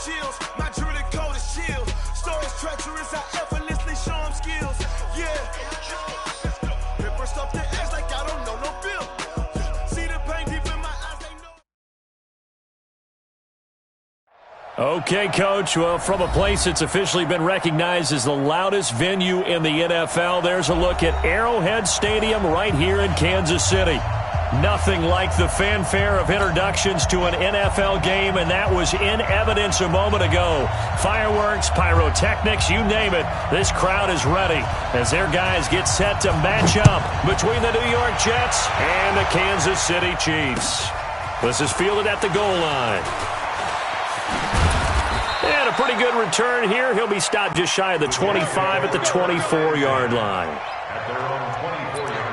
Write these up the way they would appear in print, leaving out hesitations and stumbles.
chills. My drilling code is chill. Stories treacherous, I effortlessly show them skills. Yeah. Ripper stuff the edge like I don't know no bill. See the pain deep in my eyes, they know. Okay, Coach. Well, from a place that's officially been recognized as the loudest venue in the NFL, there's a look at Arrowhead Stadium right here in Kansas City. Nothing like the fanfare of introductions to an NFL game, and that was in evidence a moment ago. Fireworks, pyrotechnics, you name it. This crowd is ready as their guys get set to match up between the New York Jets and the Kansas City Chiefs. This is fielded at the goal line. And a pretty good return here. He'll be stopped just shy of the 25 at the 24-yard line. At their own 24-yard line.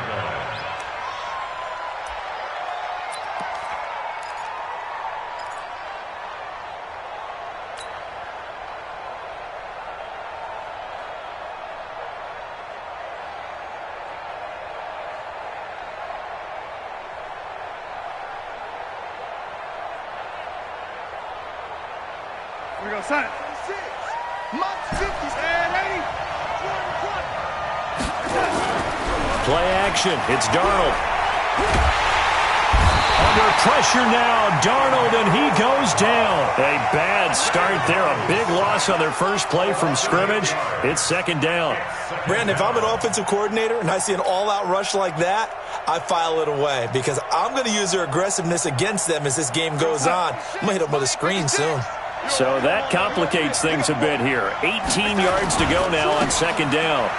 We go, son. Play action. It's Darnold. Under pressure now, Darnold, and he goes down. A bad start there. A big loss on their first play from scrimmage. It's second down. Brandon, if I'm an offensive coordinator and I see an all-out rush like that, I file it away because I'm going to use their aggressiveness against them as this game goes on. I'm going to hit them with a screen soon. So that complicates things a bit here. 18 yards to go now on second down.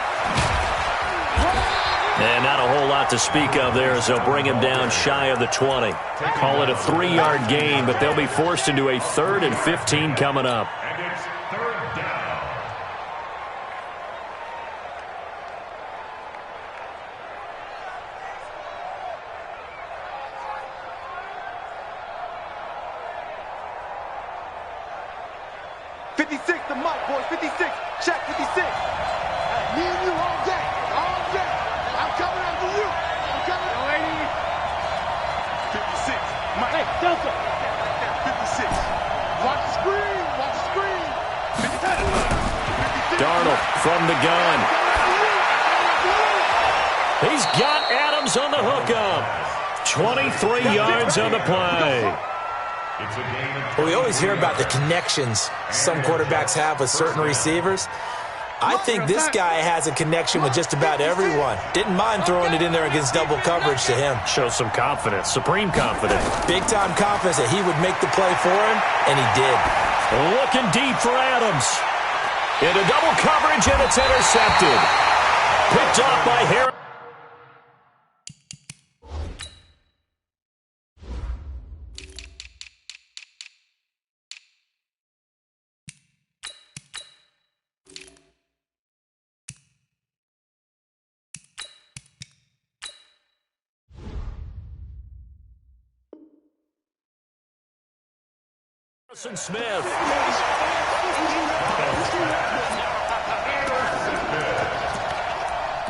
And not a whole lot to speak of there as they'll bring him down shy of the 20. Call it a 3-yard gain, but they'll be forced into a 3rd and 15 coming up. And it's third down. The mic, boys. 56. Check 56. Me and you all day. All day. I'm coming after you. I'm coming. No, 80. 56. Mike. Hey, Delta. 56. Watch the screen. Watch the screen. 56. Darnold from the gun. He's got Adams on the hookup. 23 yards on the play. Well, we always hear about the connections some quarterbacks have with certain receivers. I think this guy has a connection with just about everyone. Didn't mind throwing it in there against double coverage to him. Shows some confidence, supreme confidence. Big-time confidence that he would make the play for him, and he did. Looking deep for Adams. Into double coverage, and it's intercepted. Picked off by Harris. Smith.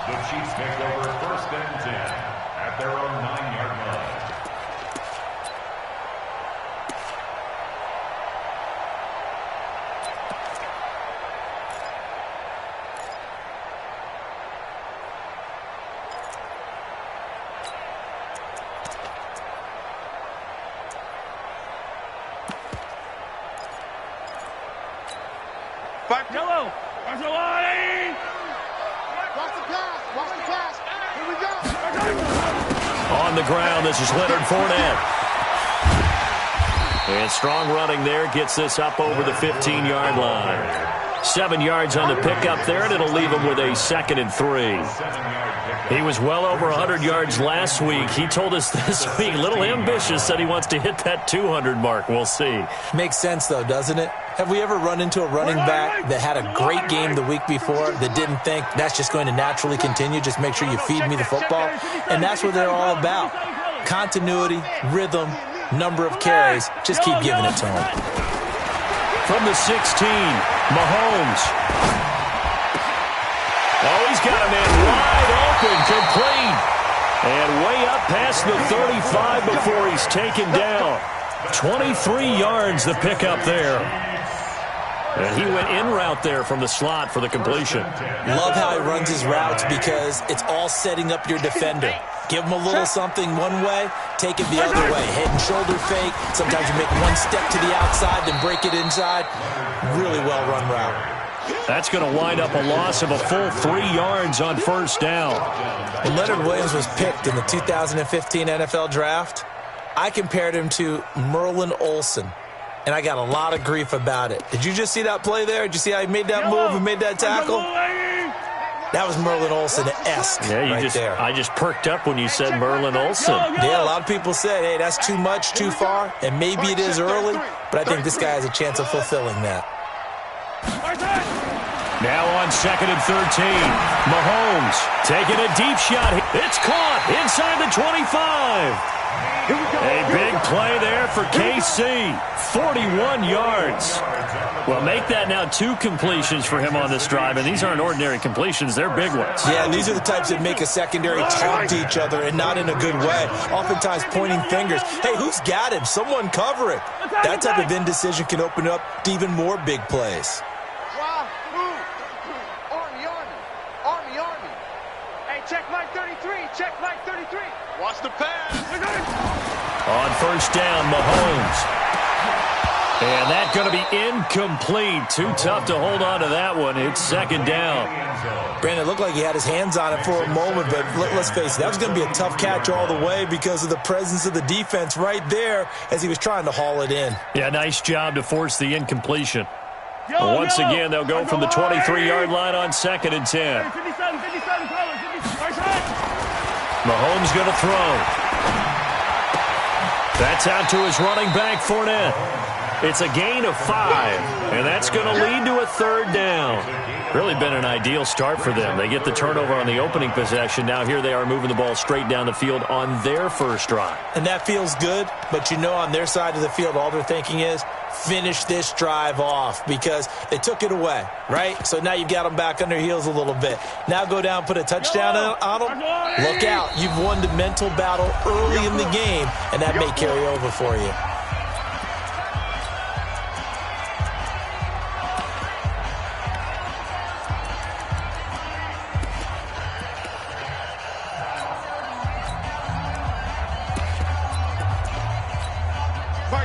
The Chiefs take over 1st and 10 at their own 9-yard line. Yellow. Watch the line. Watch the pass. Watch the pass. Here we go. On the ground, this is Leonard Fournette. And strong running there gets this up over the 15-yard line. 7 yards on the pickup there, and it'll leave him with a 2nd and 3. He was well over 100 yards last week. He told us this week, a little ambitious, said he wants to hit that 200 mark. We'll see. Makes sense, though, doesn't it? Have we ever run into a running back that had a great game the week before that didn't think that's just going to naturally continue? Just make sure you feed me the football. And that's what they're all about. Continuity, rhythm, number of carries. Just keep giving it to him. From the 16, Mahomes. Oh, he's got a man wide open, complete. And way up past the 35 before he's taken down. 23 yards the pickup there. And he went in route there from the slot for the completion. Love how he runs his routes because it's all setting up your defender. Give him a little something one way, take it the other way. Head and shoulder fake. Sometimes you make one step to the outside, then break it inside. Really well-run route. That's going to wind up a loss of a full 3 yards on first down. When Leonard Williams was picked in the 2015 NFL Draft, I compared him to Merlin Olsen, and I got a lot of grief about it. Did you just see that play there? Did you see how he made that move and made that tackle? That was Merlin Olsen-esque there. I just perked up when you said Merlin Olsen. Yeah, a lot of people said, hey, that's too much, too far, and maybe it is early, but I think this guy has a chance of fulfilling that. Now on 2nd and 13, Mahomes taking a deep shot. It's caught inside the 25. A big play there for KC. 41 yards. Well, make that now 2 completions for him on this drive, and these aren't ordinary completions. They're big ones. Yeah, and these are the types that make a secondary talk to each other and not in a good way. Oftentimes pointing fingers. Hey, who's got him? Someone cover it. That type of indecision can open up to even more big plays. Check Mike 33. Check Mike 33. Watch the pass. On first down, Mahomes. And that's going to be incomplete. Too tough to hold on to that one. It's 2nd down. Brandon, it looked like he had his hands on it for a moment, but let's face it, that was going to be a tough catch all the way because of the presence of the defense right there as he was trying to haul it in. Yeah, nice job to force the incompletion. Once again, they'll go from the 23-yard line on 2nd and 10. Mahomes going to throw. That's out to his running back, Fournette. It's a gain of 5, and that's going to lead to a 3rd down. Really been an ideal start for them. They get the turnover on the opening possession. Now here they are moving the ball straight down the field on their first drive. And that feels good, but you know on their side of the field, all they're thinking is, finish this drive off because they took it away, right? So now you've got them back on their heels a little bit. Now go down, put a touchdown on them. Look out. You've won the mental battle early in the game, and that may carry over for you.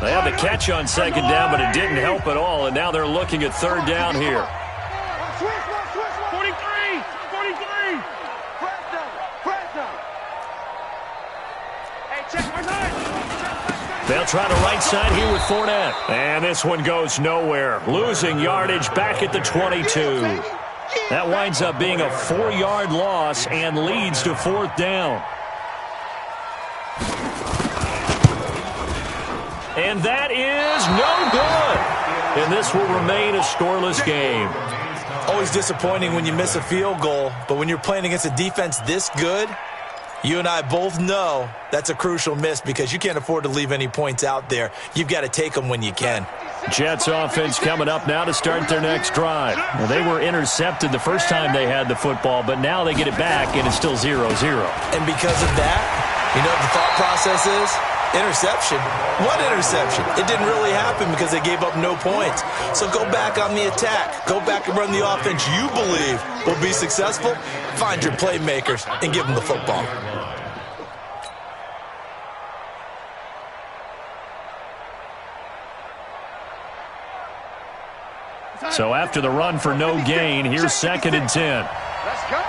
They had the catch on 2nd down, but it didn't help at all, and now they're looking at 3rd down here. 43. They'll try the right side here with Fournette. And this one goes nowhere. Losing yardage back at the 22. That winds up being a 4-yard loss and leads to 4th down. And that is no good. And this will remain a scoreless game. Always disappointing when you miss a field goal, but when you're playing against a defense this good, you and I both know that's a crucial miss because you can't afford to leave any points out there. You've got to take them when you can. Jets offense coming up now to start their next drive. Well, they were intercepted the first time they had the football, but now they get it back, and it's still 0-0. And because of that, you know what the thought process is? Interception. What interception? It didn't really happen because they gave up no points. So go back on the attack. Go back and run the offense you believe will be successful. Find your playmakers and give them the football. So after the run for no gain, here's 2nd and 10. Let's go.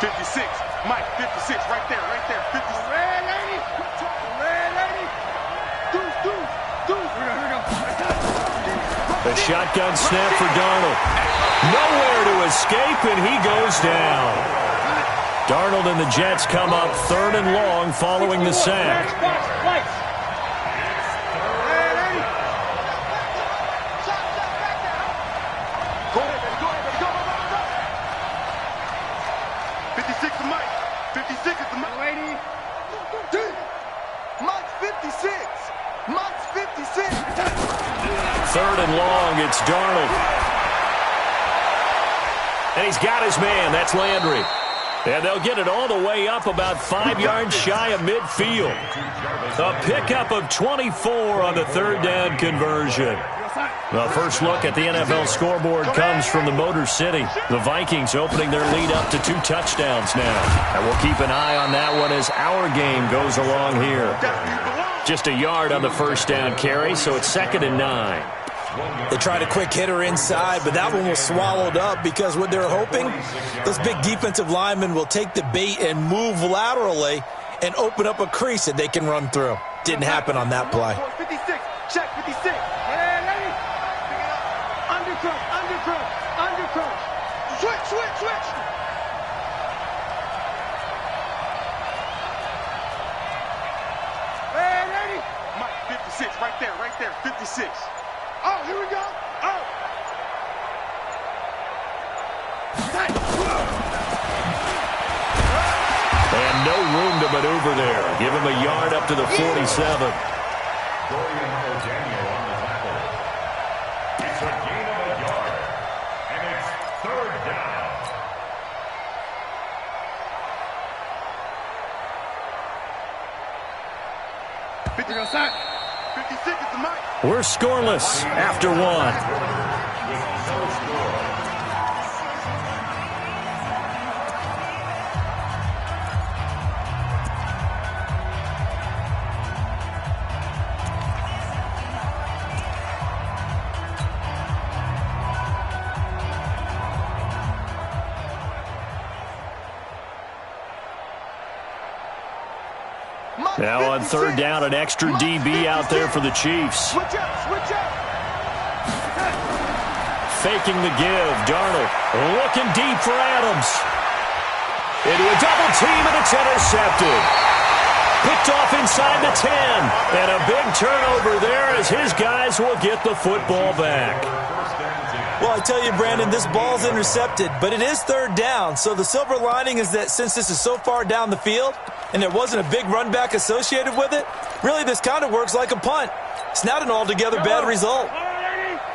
56. Mike, 56. Right there. 56. Red lady. Red lady. Deuce. The shotgun snap for Darnold. Nowhere to escape, and he goes down. Darnold and the Jets come up 3rd and long following the sack. Third and long, it's Darnold. And he's got his man. That's Landry. And they'll get it all the way up about 5 yards shy of midfield. A pickup of 24 on the 3rd down conversion. The first look at the NFL scoreboard comes from the Motor City. The Vikings opening their lead up to 2 touchdowns now. And we'll keep an eye on that one as our game goes along here. Just a yard on the first down carry, so it's 2nd and 9. They tried a quick hitter inside, but that one was swallowed up because what they're hoping, those big defensive linemen will take the bait and move laterally and open up a crease that they can run through. Didn't happen on that play. 56, check 56. Undercrunch. Switch. Ready? Mike, 56, right there, 56. Oh, here we go. Oh. And no room to maneuver there. Give him a yard up to the 47. It's a gain of a yard, and it's 3rd down. Outside. 56 is the mic. We're scoreless after 1. Now on 3rd down, an extra DB out there for the Chiefs. Switch up. Faking the give. Darnold looking deep for Adams. Into a double team, and it's intercepted. Picked off inside the 10. And a big turnover there as his guys will get the football back. Well, I tell you, Brandon, this ball's intercepted, but it is 3rd down. So the silver lining is that since this is so far down the field and there wasn't a big run back associated with it, really this kind of works like a punt. It's not an altogether bad result.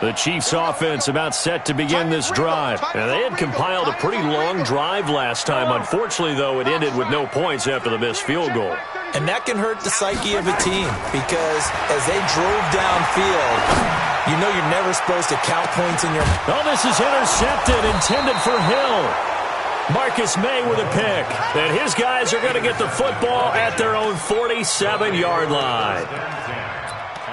The Chiefs offense about set to begin this drive. And they had compiled a pretty long drive last time. Unfortunately, though, it ended with no points after the missed field goal. And that can hurt the psyche of a team because as they drove downfield, you know you're never supposed to count points in your... Oh, this is intercepted, intended for Hill. Marcus May with a pick. And his guys are going to get the football at their own 47-yard line.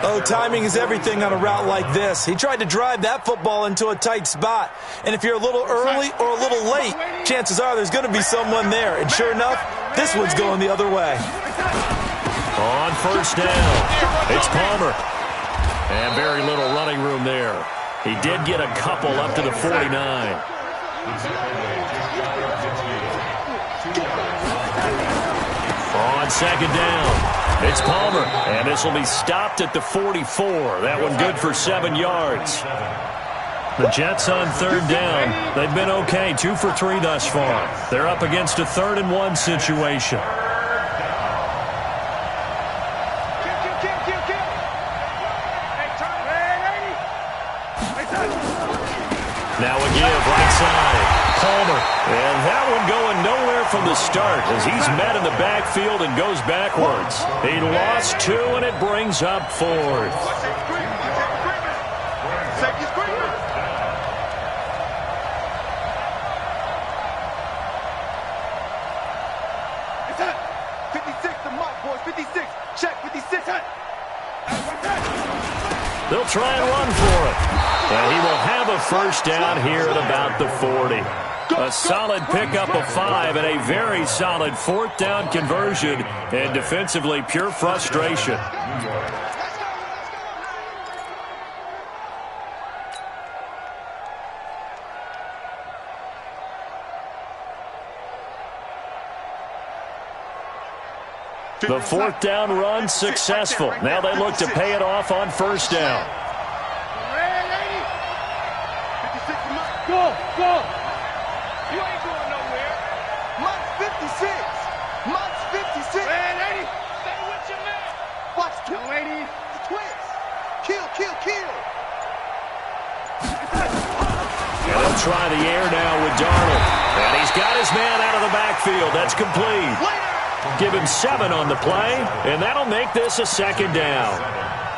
Oh, timing is everything on a route like this. He tried to drive that football into a tight spot. And if you're a little early or a little late, chances are there's going to be someone there. And sure enough, this one's going the other way. On 1st down, it's Palmer. And very little running room there. He did get a couple up to the 49. On 2nd down, it's Palmer. And this will be stopped at the 44. That one good for 7 yards. The Jets on 3rd down. They've been okay, 2 for 3 thus far. They're up against a 3rd and 1 situation. Now a give right side. Palmer. And that one going nowhere from the start as he's met in the backfield and goes backwards. He lost 2, and it brings up 4th. They'll try and run for it. And he will have a 1st down here at about the 40. A solid pickup of 5 and a very solid 4th down conversion. And defensively, pure frustration. The 4th down run successful. Now they look to pay it off on 1st down. Go! You ain't going nowhere. Mike's 56. Mike's 56. Ready? Stay with your man. Watch the lady. The twins. Kill. And they'll try the air now with Darnold. And he's got his man out of the backfield. That's complete. Give him 7 on the play, and that'll make this a 2nd down.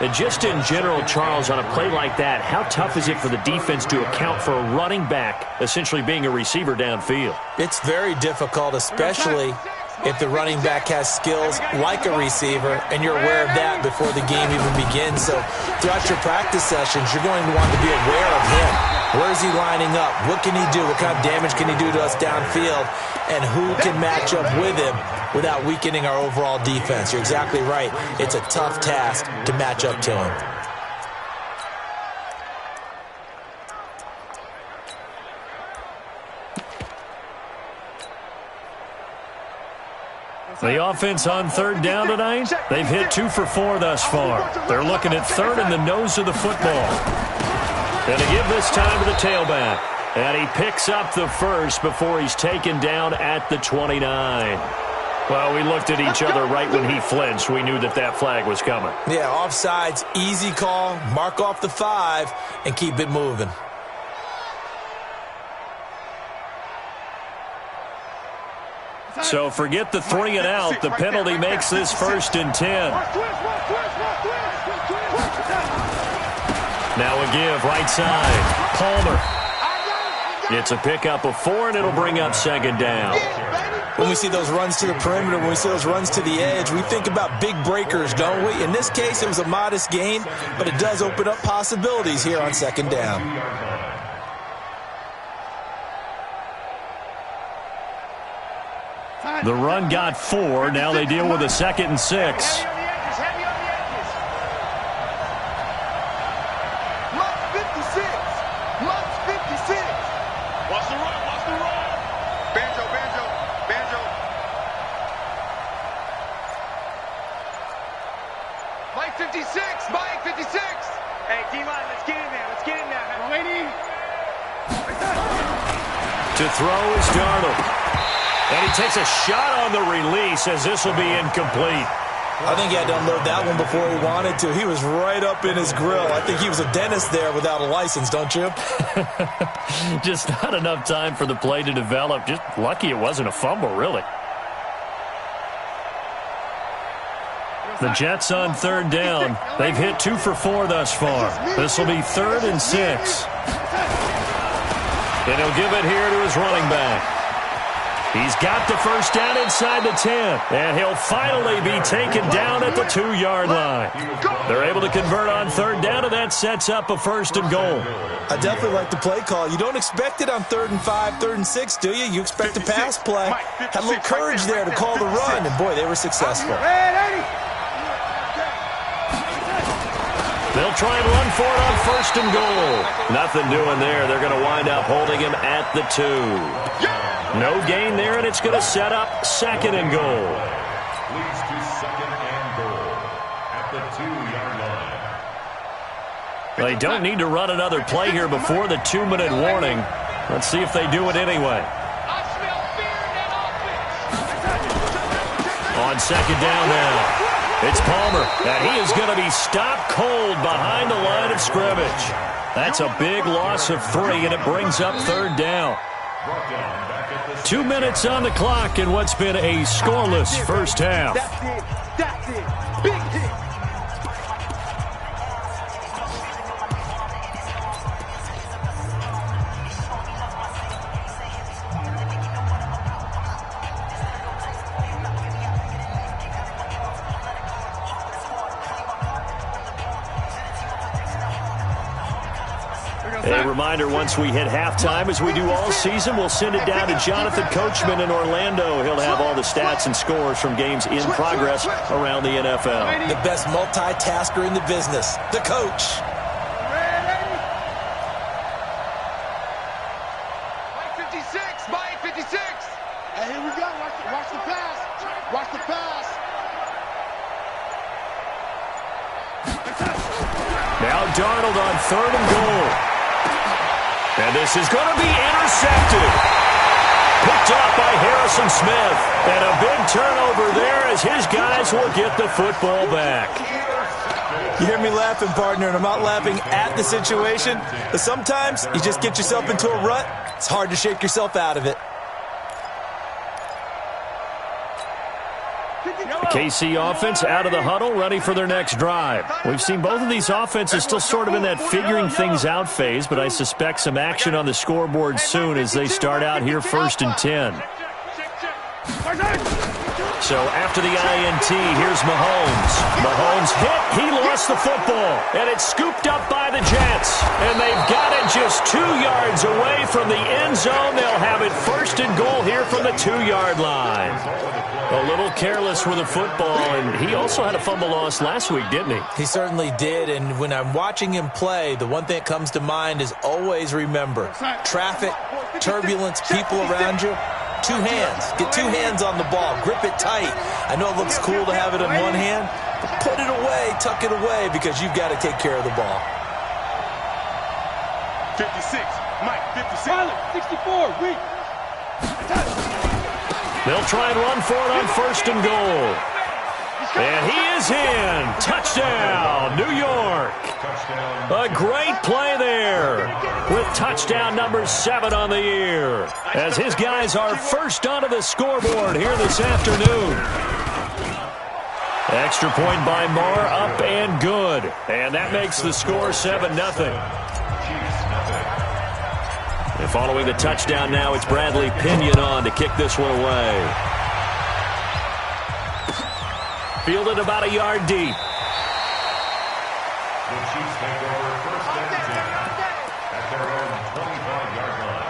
And just in general, Charles, on a play like that, how tough is it for the defense to account for a running back essentially being a receiver downfield? It's very difficult, especially if the running back has skills like a receiver, and you're aware of that before the game even begins. So throughout your practice sessions, you're going to want to be aware of him. Where is he lining up? What can he do? What kind of damage can he do to us downfield? And who can match up with him without weakening our overall defense? You're exactly right. It's a tough task to match up to him. The offense on third down tonight, they've hit 2 for 4 thus far. They're looking at third in the nose of the football. Going to give this time to the tailback. And he picks up the first before he's taken down at the 29. Well, we looked at each other right when he flinched. We knew that that flag was coming. Yeah, offsides, easy call, mark off the 5, and keep it moving. So forget the 3 and out. The penalty makes this 1st and 10. Now a give, right side. Palmer. It's a pickup of 4, and it'll bring up 2nd down. When we see those runs to the perimeter, when we see those runs to the edge, we think about big breakers, don't we? In this case, it was a modest gain, but it does open up possibilities here on 2nd down. The run got 4. Now they deal with a 2nd and 6. To throw is Darnold. And he takes a shot on the release as this will be incomplete. I think he had to unload that one before he wanted to. He was right up in his grill. I think he was a dentist there without a license, don't you? Just not enough time for the play to develop. Just lucky it wasn't a fumble, really. The Jets on 3rd down. They've hit 2 for 4 thus far. This will be 3rd and 6. And he'll give it here to his running back. He's got the 1st down inside the 10. And he'll finally be taken down at the 2-yard line. They're able to convert on 3rd down, and that sets up a 1st and goal. I definitely like the play call. You don't expect it on 3rd and 5, 3rd and 6, do you? You expect a pass play. Had a little courage there to call the run, and boy, they were successful. They'll try and run for it on 1st and goal. Nothing doing there. They're going to wind up holding him at the 2. No gain there, and it's going to set up 2nd and goal. Leads to 2nd and goal at the 2-yard line. They don't need to run another play here before the 2-minute warning. Let's see if they do it anyway. On 2nd down now. It's Palmer, and he is going to be stopped cold behind the line of scrimmage. That's a big loss of 3, and it brings up 3rd down. 2 minutes on the clock in what's been a scoreless first half. That's it. Big hit. A reminder, once we hit halftime, as we do all season, we'll send it down to Jonathan Coachman in Orlando. He'll have all the stats and scores from games in progress around the NFL. The best multitasker in the business, the coach. Mike 56, Mike 56. Hey, here we go. Watch the pass. Watch the pass. Now Darnold on 3rd and goal. And this is going to be intercepted. Picked off by Harrison Smith. And a big turnover there as his guys will get the football back. You hear me laughing, partner, and I'm not laughing at the situation. But sometimes you just get yourself into a rut. It's hard to shake yourself out of it. KC offense out of the huddle, ready for their next drive. We've seen both of these offenses still sort of in that figuring things out phase, but I suspect some action on the scoreboard soon as they start out here 1st and 10. So after the INT, here's Mahomes. Mahomes hit. He lost the football. And it's scooped up by the Jets. And they've got it just 2 yards away from the end zone. They'll have it 1st and goal here from the 2-yard line. A little careless with the football, and he also had a fumble loss last week, didn't he? He certainly did, and when I'm watching him play, the one thing that comes to mind is always remember, traffic, turbulence, people around you, 2 hands. Get 2 hands on the ball. Grip it tight. I know it looks cool to have it in one hand, but put it away, tuck it away, because you've got to take care of the ball. 56, Mike, 56. 64, weak. They'll try and run for it on 1st and goal. And he is in. Touchdown, New York. A great play there with touchdown number 7 on the year as his guys are first onto the scoreboard here this afternoon. Extra point by Marr, up and good. And that makes the score 7-0. And following the touchdown now, it's Bradley Pinion on to kick this one away. Fielded about a yard deep. The Chiefs take over 1st and 10 at their own 25-yard line.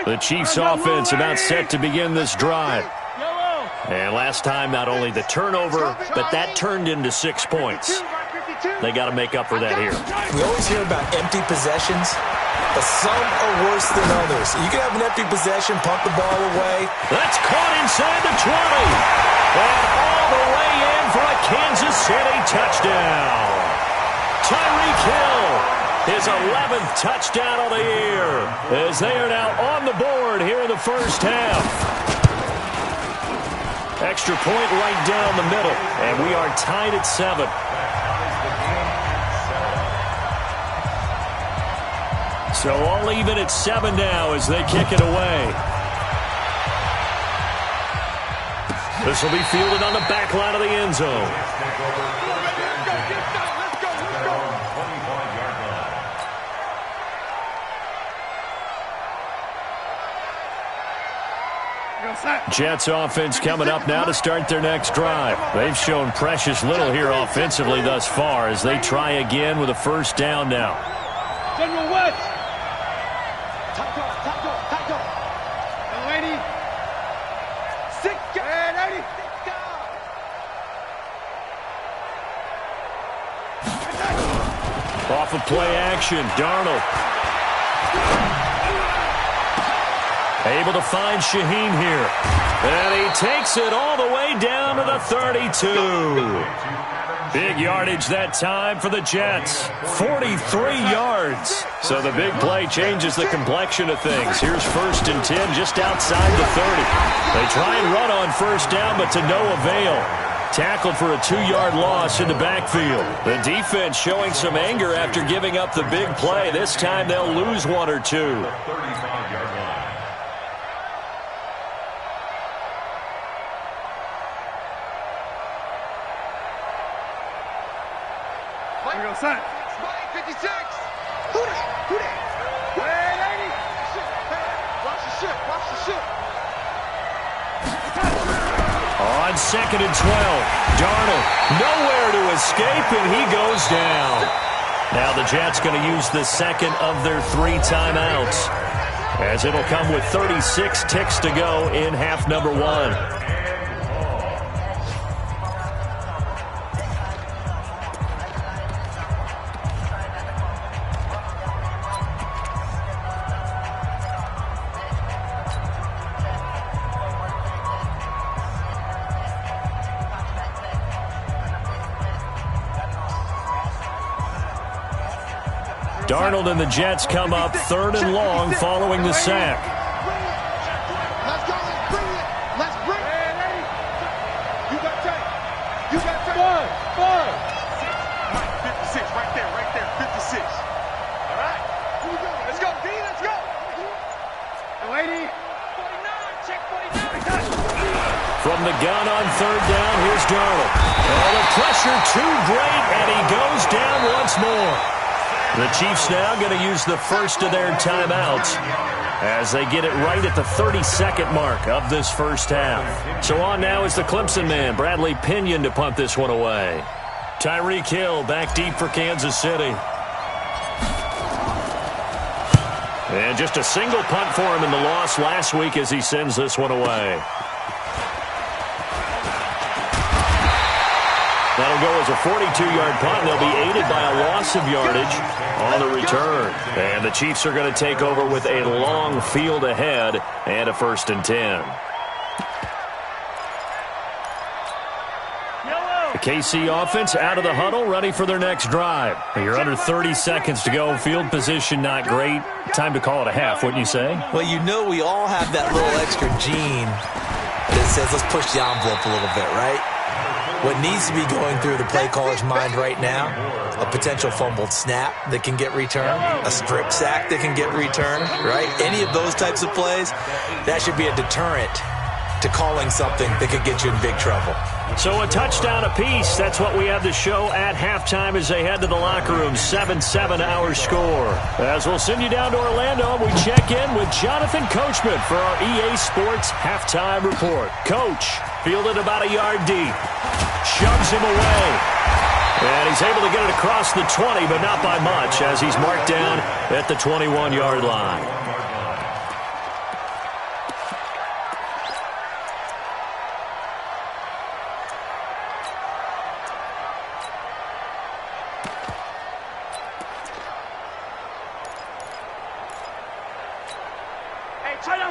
The Chiefs offense about set to begin this drive. And last time, not only the turnover, but that turned into 6 points. They got to make up for that here. We always hear about empty possessions, but some are worse than others. You can have an empty possession, pump the ball away. That's caught inside the 20. And all the way in for a Kansas City touchdown. Tyreek Hill, his 11th touchdown of the year, as they are now on the board here in the first half. Extra point right down the middle, and we are tied at 7. So all even at 7 now as they kick it away. This will be fielded on the back line of the end zone. Jets offense coming up now to start their next drive. They've shown precious little here offensively thus far as they try again with a first down now. General West. Taco. 80. 6 and 80. Off of play action, Darnold. Able to find Shaheen here. And he takes it all the way down to the 32. Big yardage that time for the Jets. 43 yards. So the big play changes the complexion of things. Here's 1st and 10 just outside the 30. They try and run on first down, but to no avail. Tackled for a 2-yard loss in the backfield. The defense showing some anger after giving up the big play. This time they'll lose 1 or 2. 35-yard line. Son. 56. Who that? Hey, lady. Watch the ship. On 2nd and 12, Darnold nowhere to escape, and he goes down. Now the Jets going to use the second of their 3 timeouts, as it'll come with 36 ticks to go in half number 1. Darnold and the Jets come up 3rd and long following the sack. Let's go. Let's bring it. Let's the gun on third down. Here's Darnold. And the pressure too great, and he goes down once more. The Chiefs now going to use the first of their timeouts as they get it right at the 32nd mark of this first half. So on now is the Clemson man, Bradley Pinion, to punt this one away. Tyreek Hill back deep for Kansas City. And just a single punt for him in the loss last week as he sends this one away. That'll go as a 42-yard punt, and they'll be aided by a loss of yardage on the return. And the Chiefs are going to take over with a long field ahead and a 1st and 10. The KC offense out of the huddle, ready for their next drive. You're under 30 seconds to go. Field position not great. Time to call it a half, wouldn't you say? Well, you know we all have that little extra gene that says let's push the envelope a little bit, right? What needs to be going through the play caller's mind right now, a potential fumbled snap that can get returned, a strip sack that can get returned, right? Any of those types of plays, that should be a deterrent to calling something that could get you in big trouble. So a touchdown apiece. That's what we have to show at halftime as they head to the locker room. 7-7 our score. As we'll send you down to Orlando, we check in with Jonathan Coachman for our EA Sports halftime report. Coach, fielded about a yard deep. Shoves him away. And he's able to get it across the 20, but not by much, as he's marked down at the 21-yard line.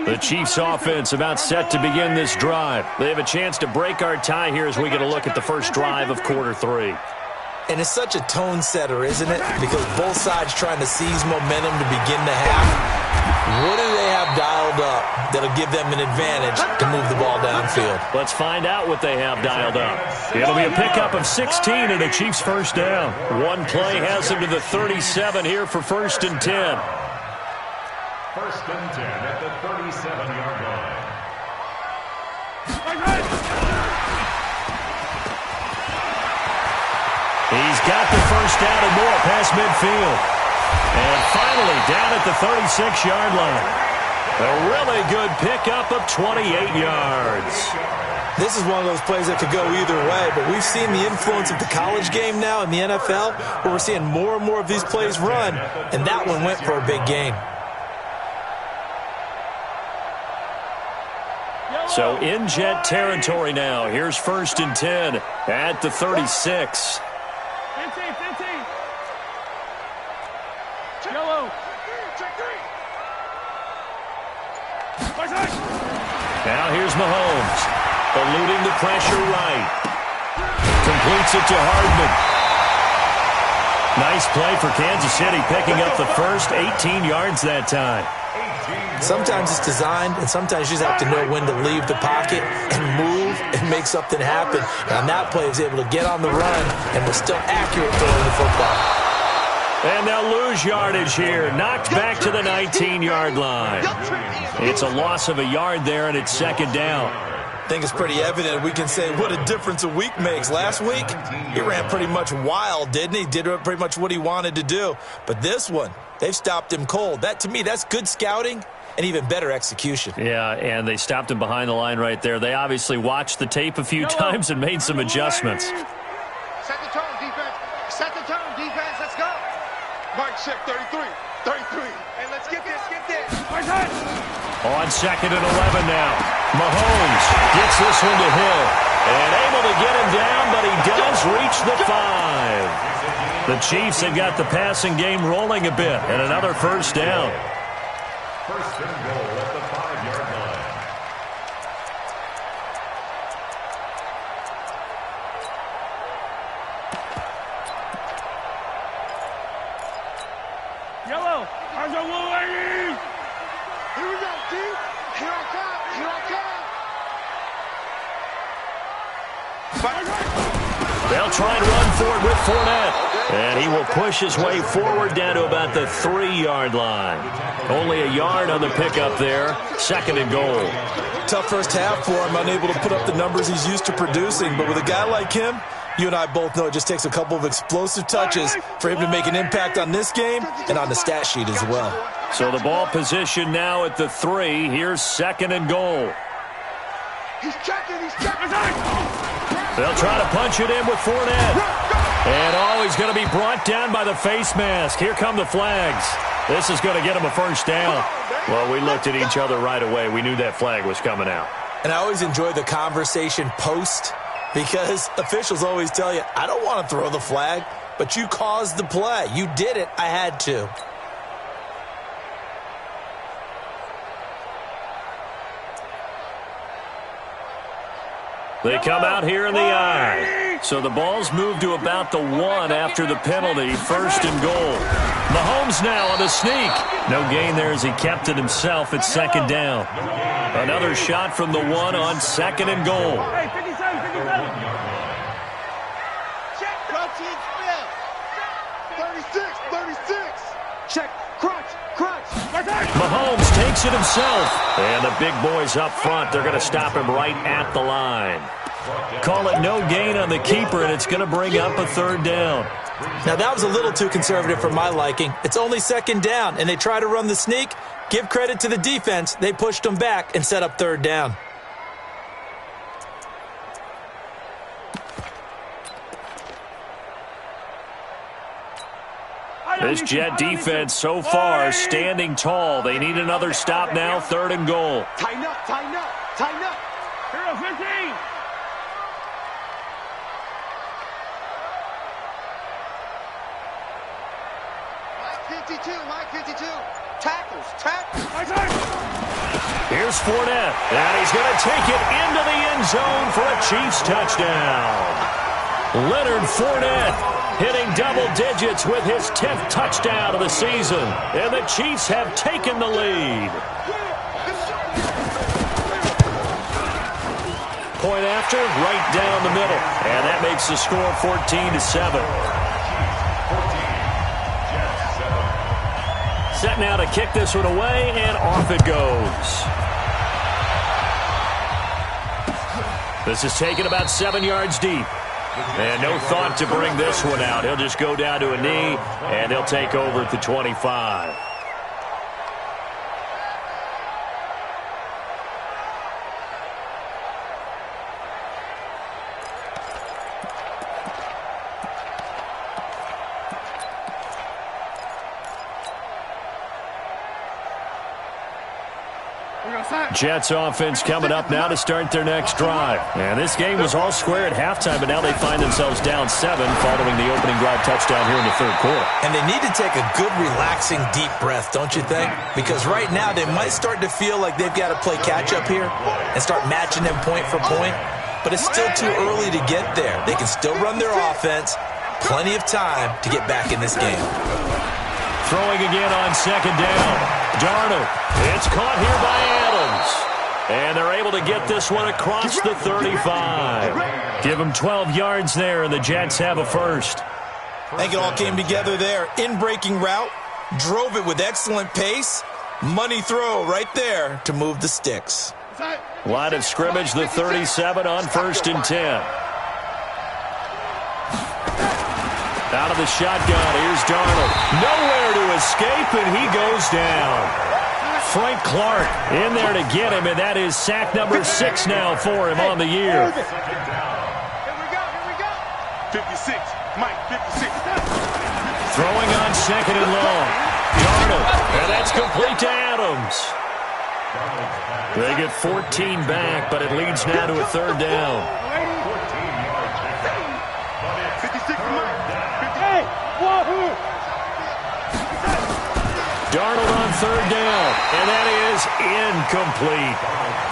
The Chiefs offense about set to begin this drive. They have a chance to break our tie here as we get a look at the first drive of quarter 3. And it's such a tone setter, isn't it? Because both sides trying to seize momentum to begin the half. What do they have dialed up that'll give them an advantage to move the ball downfield? Let's find out what they have dialed up. It'll be a pickup of 16 and a Chiefs first down. One play has them to the 37 here for 1st and 10. 1st and 10 at the 37-yard line. He's got the first down and more past midfield. And finally down at the 36-yard line. A really good pickup of 28 yards. This is one of those plays that could go either way, but we've seen the influence of the college game now in the NFL, where we're seeing more and more of these plays run, and that one went for a big gain. So in Jet territory now. Here's 1st and 10 at the 36. 15. Yellow. Now here's Mahomes. Eluding the pressure right. Completes it to Hardman. Nice play for Kansas City, picking up the first 18 yards that time. Sometimes it's designed, and sometimes you just have to know when to leave the pocket and move and make something happen. And on that play, he was able to get on the run and was still accurate throwing the football. And they'll lose yardage here. Knocked back to the 19-yard line. It's a loss of a yard there, and it's 2nd down. I think it's pretty evident. We can say what a difference a week makes. Last week, he ran pretty much wild, didn't he? Did pretty much what he wanted to do. But this one, they've stopped him cold. That, to me, that's good scouting and even better execution. Yeah, and they stopped him behind the line right there. They obviously watched the tape a few times and made some adjustments. Set the tone, defense. Set the tone, defense. Let's go. Mark, check 33. 33. Hey, let's get this. Get this. On 2nd and 11 now. Mahomes gets this one to Hill. And able to get him down, but he does reach the 5. The Chiefs have got the passing game rolling a bit, and another first down. 1st and goal at the 5-yard line. Yellow. How's your little lady? Here we go, D. Here I come. Here I come. They'll try and run for it with Fournette. And he will push his way forward down to about the 3-yard line. Only a yard on the pickup there. 2nd and goal. Tough first half for him, unable to put up the numbers he's used to producing. But with a guy like him, you and I both know it just takes a couple of explosive touches for him to make an impact on this game and on the stat sheet as well. So the ball position now at the 3. Here's 2nd and goal. He's checking, he's checking. They'll try to punch it in with Fournette. And he's going to be brought down by the face mask. Here come the flags. This is going to get him a first down. Well, we looked at each other right away. We knew that flag was coming out. And I always enjoy the conversation post because officials always tell you, I don't want to throw the flag, but you caused the play. You did it. I had to. They come out here in the I. So the ball's moved to about the 1 after the penalty. 1st and goal. Mahomes now on the sneak. No gain there as he kept it himself at 2nd down. Another shot from the 1 on 2nd and goal. Check, crunch, and spin. 36. Check, crunch. Mahomes takes it himself. And the big boys up front, they're going to stop him right at the line. Call it no gain on the keeper, and it's going to bring up a 3rd down. Now, that was a little too conservative for my liking. It's only 2nd down, and they try to run the sneak. Give credit to the defense. They pushed them back and set up 3rd down. This Jet defense so far standing tall. They need another stop now. 3rd and goal. Tighten up. Hero 15. Mike 52. Tackles. Here's Fournette, and he's going to take it into the end zone for a Chiefs touchdown. Leonard Fournette hitting double digits with his 10th touchdown of the season, and the Chiefs have taken the lead. Point after, right down the middle, and that makes the score 14-7. Set now to kick this one away, and off it goes. This is taken about 7 yards deep. And no thought to bring this one out. He'll just go down to a knee, and they'll take over at the 25. Jets offense coming up now to start their next drive. And this game was all square at halftime, but now they find themselves down 7 following the opening drive touchdown here in the 3rd quarter. And they need to take a good, relaxing, deep breath, don't you think? Because right now they might start to feel like they've got to play catch-up here and start matching them point for point. But it's still too early to get there. They can still run their offense. Plenty of time to get back in this game. Throwing again on 2nd down. Darnold. It's caught here by Adams. And they're able to get this one across the 35. Give them 12 yards there, and the Jets have a first. I think it all came together there. In-breaking route. Drove it with excellent pace. Money throw right there to move the sticks. Line of scrimmage, the 37 on 1st and 10. Out of the shotgun, here's Darnold. Nowhere to escape, and he goes down. Frank Clark in there to get him, and that is sack number 6 now for him on the year. Here we go. 56. Mike, 56. Throwing on 2nd and long. Darnold, and that's complete to Adams. They get 14 back, but it leads now to a 3rd down. 56 Mike. 58. Wahoo! Darnold on 3rd down, and that is incomplete.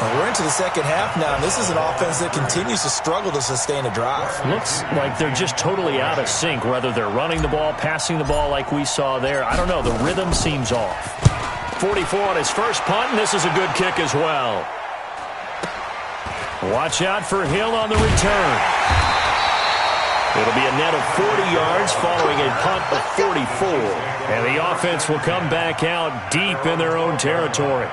Well, we're into the second half now, and this is an offense that continues to struggle to sustain a drive. Looks like they're just totally out of sync, whether they're running the ball, passing the ball like we saw there. I don't know. The rhythm seems off. 44 on his first punt, and this is a good kick as well. Watch out for Hill on the return. It'll be a net of 40 yards following a punt of 44. And the offense will come back out deep in their own territory.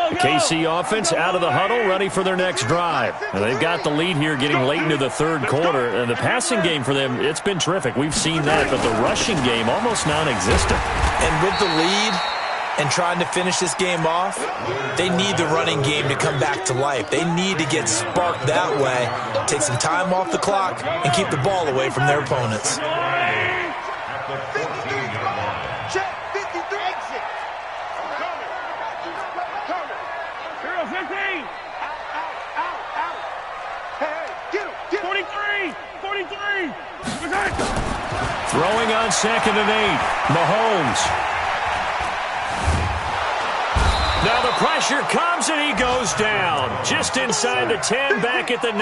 The KC offense out of the huddle, ready for their next drive. And they've got the lead here getting late into the third quarter. And the passing game for them, it's been terrific. We've seen that, but the rushing game almost non-existent. And with the lead and trying to finish this game off, they need the running game to come back to life. They need to get sparked that way, take some time off the clock, and keep the ball away from their opponents. Throwing on 2nd and 8, Mahomes. Now the pressure comes and he goes down. Just inside the 10, back at the 9.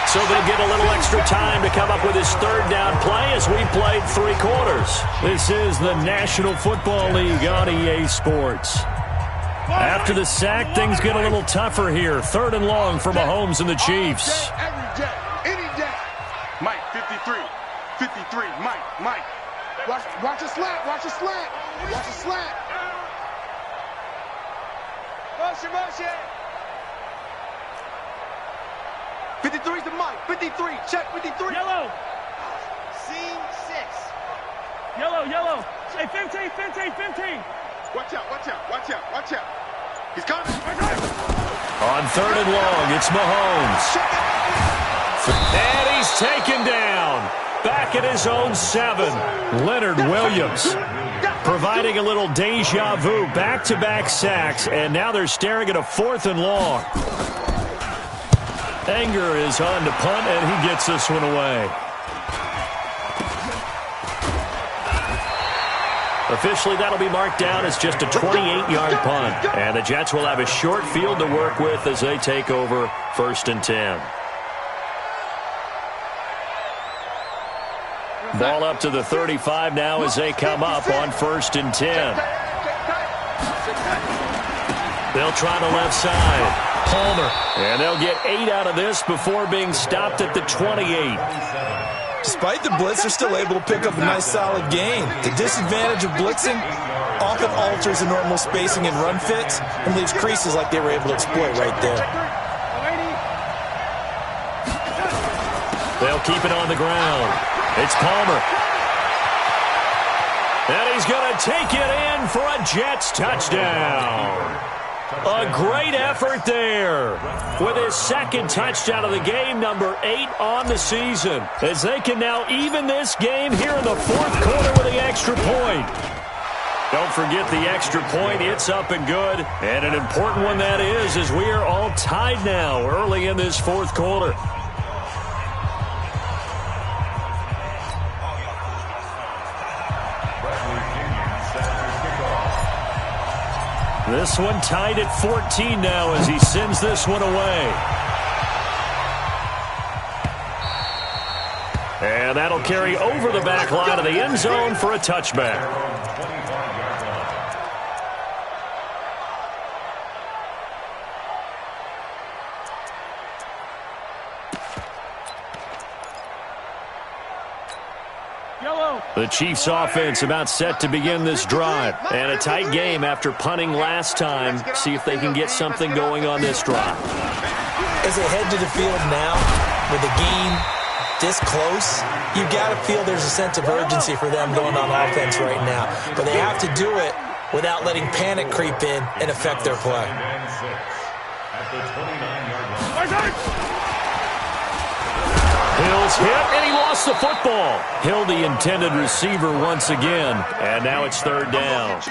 So they'll get a little extra time to come up with his third down play as we played 3 quarters. This is the National Football League on EA Sports. After the sack, things get a little tougher here. 3rd and long for Mahomes and the Chiefs. Mike, 53. 53, Mike. Watch a slant. Watch a slant. 53 to Mike. 53. Check 53. Yellow. Seam 6. Yellow. Hey, 15. Watch out. He's coming. On 3rd and long, it's Mahomes. And he's taken down. Back at his own 7. Leonard Williams providing a little deja vu. Back-to-back sacks, and now they're staring at a 4th and long. Anger is on to punt, and he gets this one away. Officially, that'll be marked down as just a 28-yard punt. And the Jets will have a short field to work with as they take over 1st and 10. Ball up to the 35 now as they come up on 1st and 10. They'll try the left side. Palmer. And they'll get 8 out of this before being stopped at the 28. Despite the blitz, they're still able to pick up a nice solid gain. The disadvantage of blitzing often alters the normal spacing and run fits and leaves creases like they were able to exploit right there. They'll keep it on the ground. It's Palmer. And he's going to take it in for a Jets touchdown. A great effort there with his 2nd touchdown of the game, number 8 on the season, as they can now even this game here in the 4th quarter with the extra point. Don't forget the extra point. It's up and good, and an important one that is, as we are all tied now early in this 4th quarter. This one tied at 14 now as he sends this one away. And that'll carry over the back line of the end zone for a touchback. The Chiefs offense about set to begin this drive. And a tight game after punting last time. See if they can get something going on this drive. As they head to the field now, with the game this close, you've got to feel there's a sense of urgency for them going on offense right now. But they have to do it without letting panic creep in and affect their play. Hill's hit, and he lost the football. Hill, the intended receiver once again, and now it's 3rd down.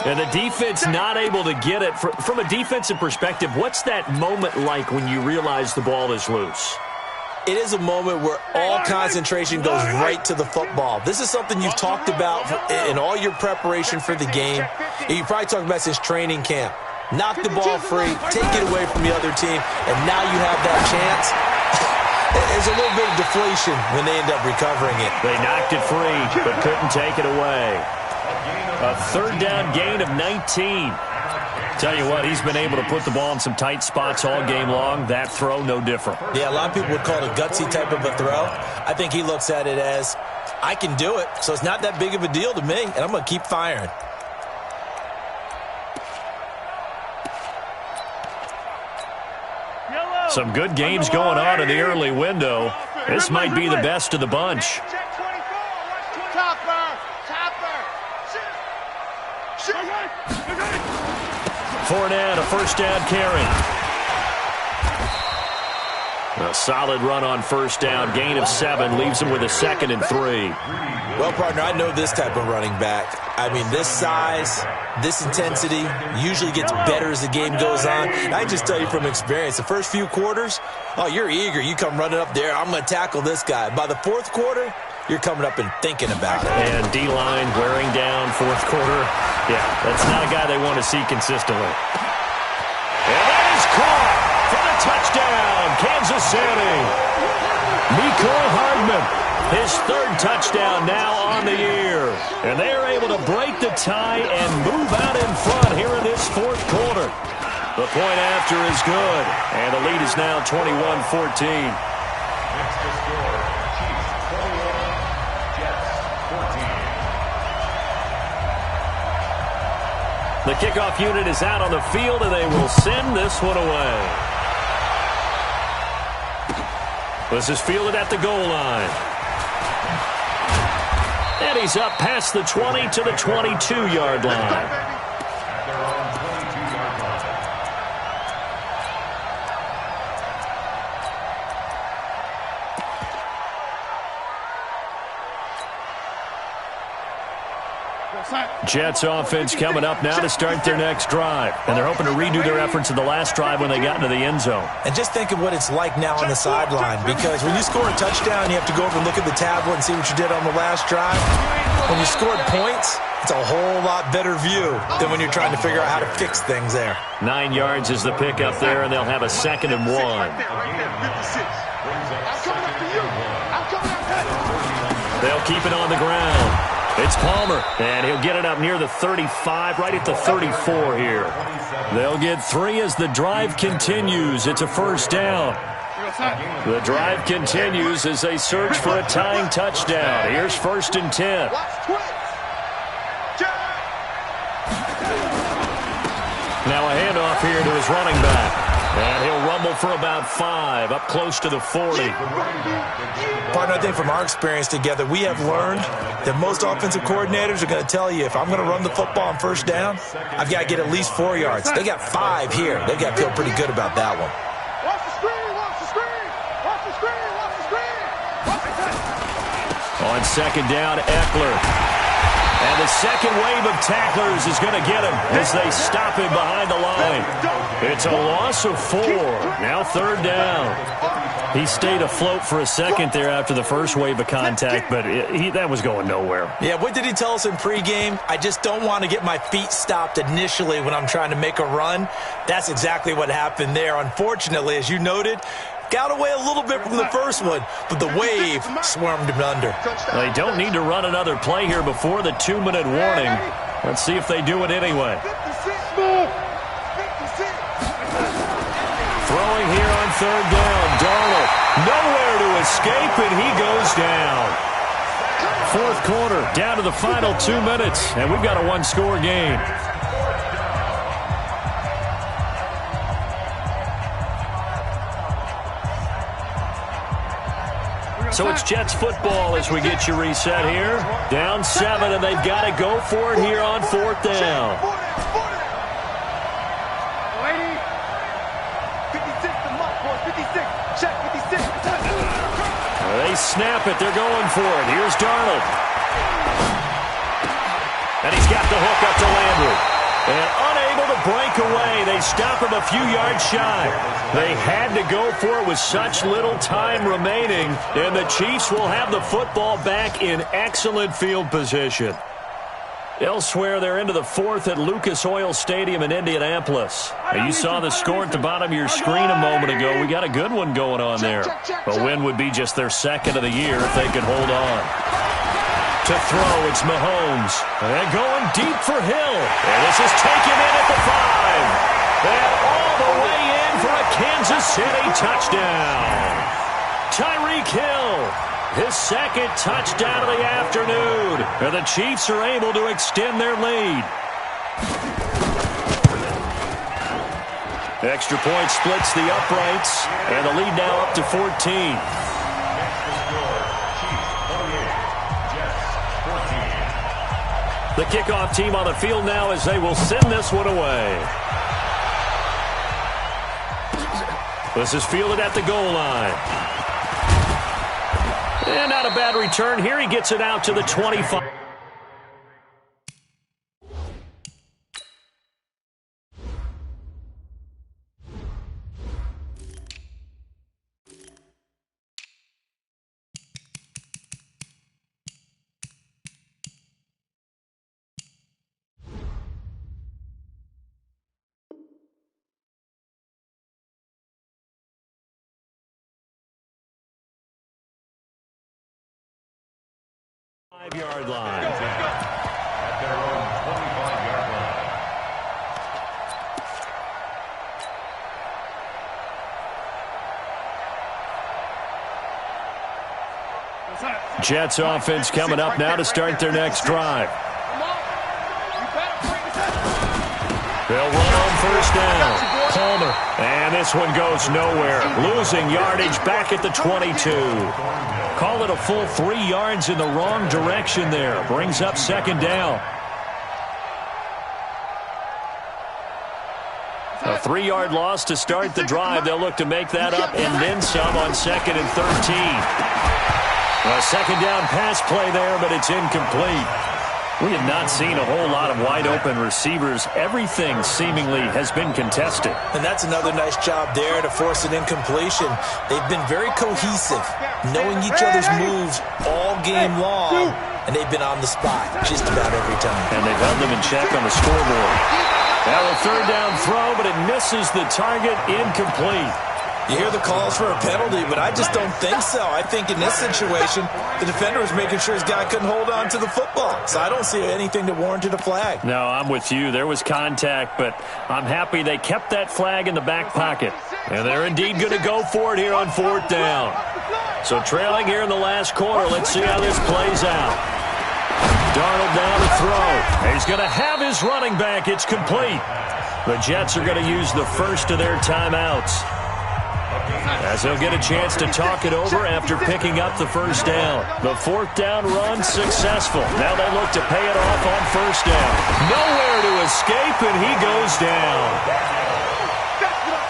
And the defense not able to get it. From a defensive perspective, what's that moment like when you realize the ball is loose? It is a moment where all concentration goes right to the football. This is something you've talked about in all your preparation for the game. And you probably talked about since training camp. Knock the ball free, take it away from the other team, and now you have that chance. There's a little bit of deflation when they end up recovering it. They knocked it free, but couldn't take it away. A third down gain of 19. Tell you what, he's been able to put the ball in some tight spots all game long. That throw, no different. Yeah, a lot of people would call it a gutsy type of a throw. I think he looks at it as, I can do it, so it's not that big of a deal to me, and I'm going to keep firing. Some good games going on in the early window. This might be the best of the bunch. Fournette, a first down carry. A solid run on first down. Gain of 7 leaves him with a 2nd and 3. Well, partner, I know this type of running back. I mean, this size, this intensity usually gets better as the game goes on. And I just tell you from experience, the first few quarters, oh, you're eager. You come running up there, I'm going to tackle this guy. By the fourth quarter, you're coming up and thinking about it. And D-line wearing down fourth quarter. Yeah, that's not a guy they want to see consistently. And that is caught for the touchdown, Kansas City. Mecole Hardman, his 3rd touchdown now on the year. And they are able to break the tie and move out in front here in this fourth quarter. The point after is good, and the lead is now 21-14. Next to score, Chiefs 21, Jets 14. The kickoff unit is out on the field, and they will send this one away. This is fielded at the goal line. And he's up past the 20 to the 22-yard line. At their own 22-yard line. Jets offense coming up now to start their next drive. And they're hoping to redo their efforts in the last drive when they got into the end zone. And just think of what it's like now on the sideline, because when you score a touchdown, you have to go over and look at the tablet and see what you did on the last drive. When you scored points, it's a whole lot better view than when you're trying to figure out how to fix things there. 9 yards is the pickup there, and they'll have a 2nd and 1. They'll keep it on the ground. It's Palmer, and he'll get it up near the 35, right at the 34 here. They'll get 3 as the drive continues. It's a first down. The drive continues as they search for a tying touchdown. Here's 1st and 10. Now a handoff here to his running back. And he'll rumble for about 5, up close to the 40. Partner, I think from our experience together, we have learned that most offensive coordinators are going to tell you, if I'm going to run the football on first down, I've got to get at least 4 yards. They got 5 here. They've got to feel pretty good about that one. Watch the screen, watch the screen, watch the screen, watch the screen, watch the screen. On 2nd down, Eckler. And the second wave of tacklers is going to get him as they stop him behind the line. It's a loss of 4. Now 3rd down. He stayed afloat for a second there after the first wave of contact, but that was going nowhere. Yeah, what did he tell us in pregame? I just don't want to get my feet stopped initially when I'm trying to make a run. That's exactly what happened there. Unfortunately, as you noted, got away a little bit from the first one, but the wave swarmed him under. They don't need to run another play here before the 2-minute warning. Let's see if they do it anyway. Throwing here on 3rd down. Darnold nowhere to escape, and he goes down. 4th quarter, down to the final 2 minutes, and we've got a 1-score game. So it's Jets football as we get you reset here. Down 7, and they've got to go for it here on 4th down. 56, the mark, boy. 56, check, 56. They snap it. They're going for it. Here's Darnold. And he's got the hook up to Landry. And unable to break away. They stop him a few yards shy. They had to go for it with such little time remaining. And the Chiefs will have the football back in excellent field position. Elsewhere, they're into the fourth at Lucas Oil Stadium in Indianapolis. Now, you saw the score at the bottom of your screen a moment ago. We got a good one going on there. A win would be just their second of the year if they could hold on. To throw, it's Mahomes. And going deep for Hill. And this is taken in at the 5. And all the way in for a Kansas City touchdown. Tyreek Hill. His second touchdown of the afternoon. And the Chiefs are able to extend their lead. Extra point splits the uprights. And the lead now up to 14. The kickoff team on the field now as they will send this one away. This is fielded at the goal line. And not a bad return here. He gets it out to the 25. Five-yard line. At their own 25-yard line. Jets offense coming up now to start their next drive. They'll run on first down. Palmer. And this one goes nowhere. Losing yardage back at the 22. Call it a full 3 yards in the wrong direction there. Brings up second down. A 3-yard loss to start the drive. They'll look to make that up and then some on second and 13. A second down pass play there, but it's incomplete. We have not seen a whole lot of wide-open receivers. Everything seemingly has been contested. And that's another nice job there to force an incompletion. They've been very cohesive, knowing each other's moves all game long, and they've been on the spot just about every time. And they've held them in check on the scoreboard. Now a third down throw, but it misses the target, incomplete. You hear the calls for a penalty, but I just don't think so. I think in this situation, the defender was making sure his guy couldn't hold on to the football. So I don't see anything that warranted a flag. No, I'm with you. There was contact, but I'm happy they kept that flag in the back pocket. And they're indeed going to go for it here on fourth down. So trailing here in the last quarter, let's see how this plays out. Darnold down to throw. He's going to have his running back. It's complete. The Jets are going to use the first of their timeouts, as they'll get a chance to talk it over after picking up the first down. The fourth down run successful. Now they look to pay it off on first down. Nowhere to escape, and he goes down.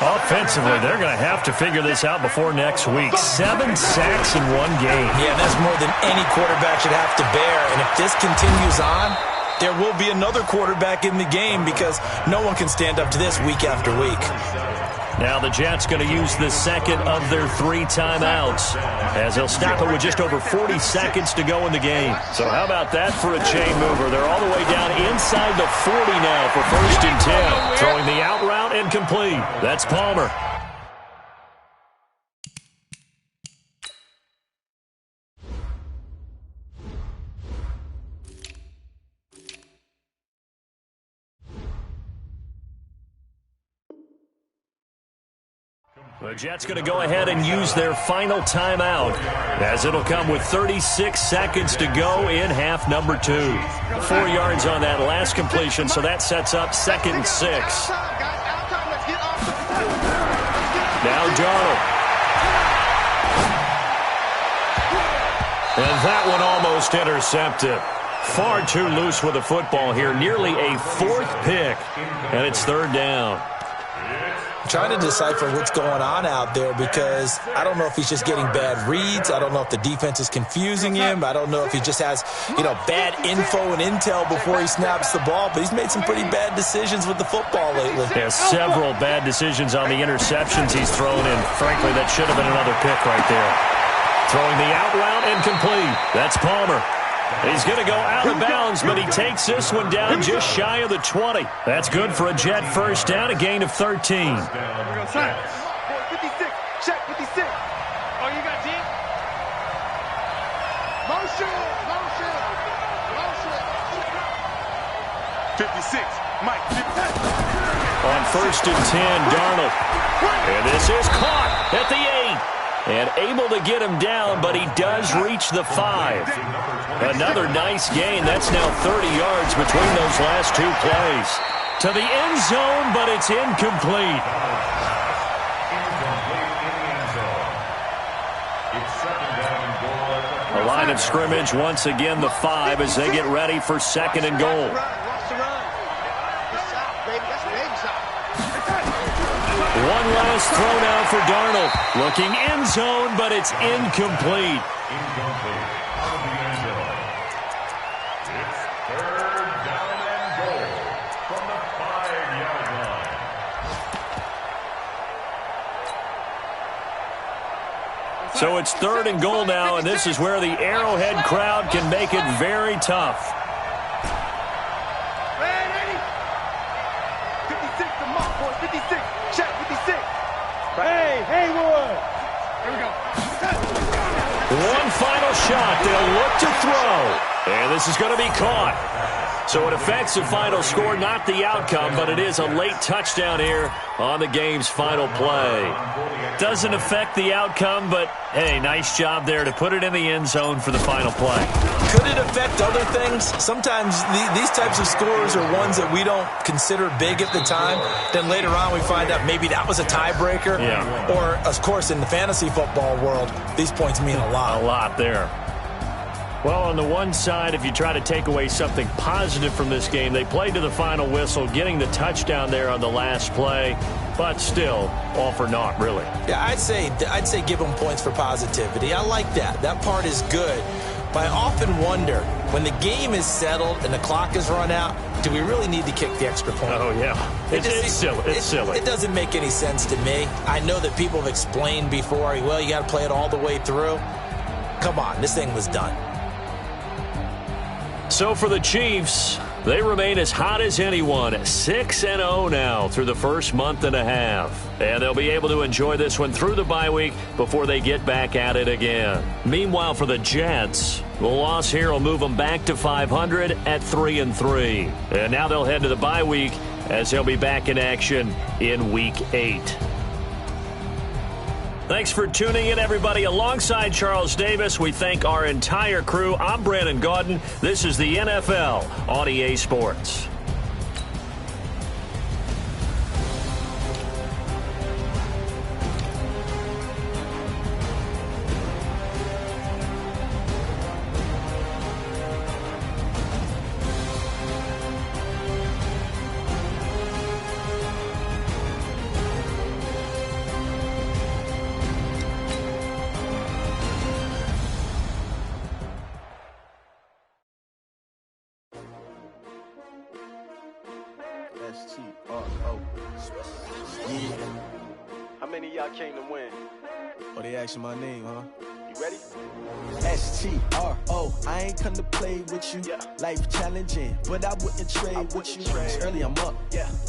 Offensively, they're going to have to figure this out before next week. 7 sacks in one game. Yeah, that's more than any quarterback should have to bear. And if this continues on, there will be another quarterback in the game because no one can stand up to this week after week. Now the Jets going to use the second of their 3 timeouts, as they'll stop it with just over 40 seconds to go in the game. So how about that for a chain mover? They're all the way down inside the 40 now for first and 10. Throwing the out route and complete. That's Palmer. The Jets going to go ahead and use their final timeout, as it'll come with 36 seconds to go in half number 2. 4 yards on that last completion, so that sets up second and 6. Now Darnold. And that one almost intercepted. Far too loose with the football here. Nearly a 4th pick, and it's third down. Trying to decipher what's going on out there because I don't know if he's just getting bad reads. I don't know if the defense is confusing him. I don't know if he just has, bad info and intel before he snaps the ball. But he's made some pretty bad decisions with the football lately. There's several bad decisions on the interceptions he's thrown in. Frankly, that should have been another pick right there. Throwing the out route and complete. That's Palmer. He's going to go out of bounds, but he takes this one down just shy of the 20. That's good for a Jet first down, a gain of 13. Here we go, sign. 56, check 56. Oh, you got team? Motion. 56, Mike. On first and 10, Darnold. And this is caught at the 8. And able to get him down, but he does reach the 5. Another nice gain. That's now 30 yards between those last two plays. To the end zone, but it's incomplete. The line of scrimmage, once again, the 5 as they get ready for second and goal. One last throw now for Darnold. Looking end zone, but it's incomplete. Out of the end zone. It's third down and goal from the 5-yard line. So it's third and goal now, and this is where the Arrowhead crowd can make it very tough. 56, check 56. Hey, Haywood. Here we go. One final shot. They'll look to throw. And this is going to be caught. So it affects the final score, not the outcome, but it is a late touchdown here on the game's final play. Doesn't affect the outcome, but, hey, nice job there to put it in the end zone for the final play. Could it affect other things? Sometimes these types of scores are ones that we don't consider big at the time. Then later on we find out maybe that was a tiebreaker. Yeah. Or, of course, in the fantasy football world, these points mean a lot. A lot there. Well, on the one side, if you try to take away something positive from this game, they played to the final whistle, getting the touchdown there on the last play, but still, all for naught, really. Yeah, I'd say give them points for positivity. I like that. That part is good. But I often wonder, when the game is settled and the clock is run out, do we really need to kick the extra point? Oh, yeah. It's silly. It's silly. It doesn't make any sense to me. I know that people have explained before, well, you got to play it all the way through. Come on, this thing was done. So for the Chiefs, they remain as hot as anyone, 6-0 now through the first month and a half. And they'll be able to enjoy this one through the bye week before they get back at it again. Meanwhile, for the Jets, the loss here will move them back to 500 at 3-3. And now they'll head to the bye week as they'll be back in action in Week 8. Thanks for tuning in, everybody. Alongside Charles Davis, we thank our entire crew. I'm Brandon Gaudin. This is the NFL on EA Sports. Yeah. How many of y'all came to win? Oh, they asking my name, huh? You ready? S-T-R-O, I ain't come to play with you. Life challenging, but I wouldn't trade with you. It's early, I'm up.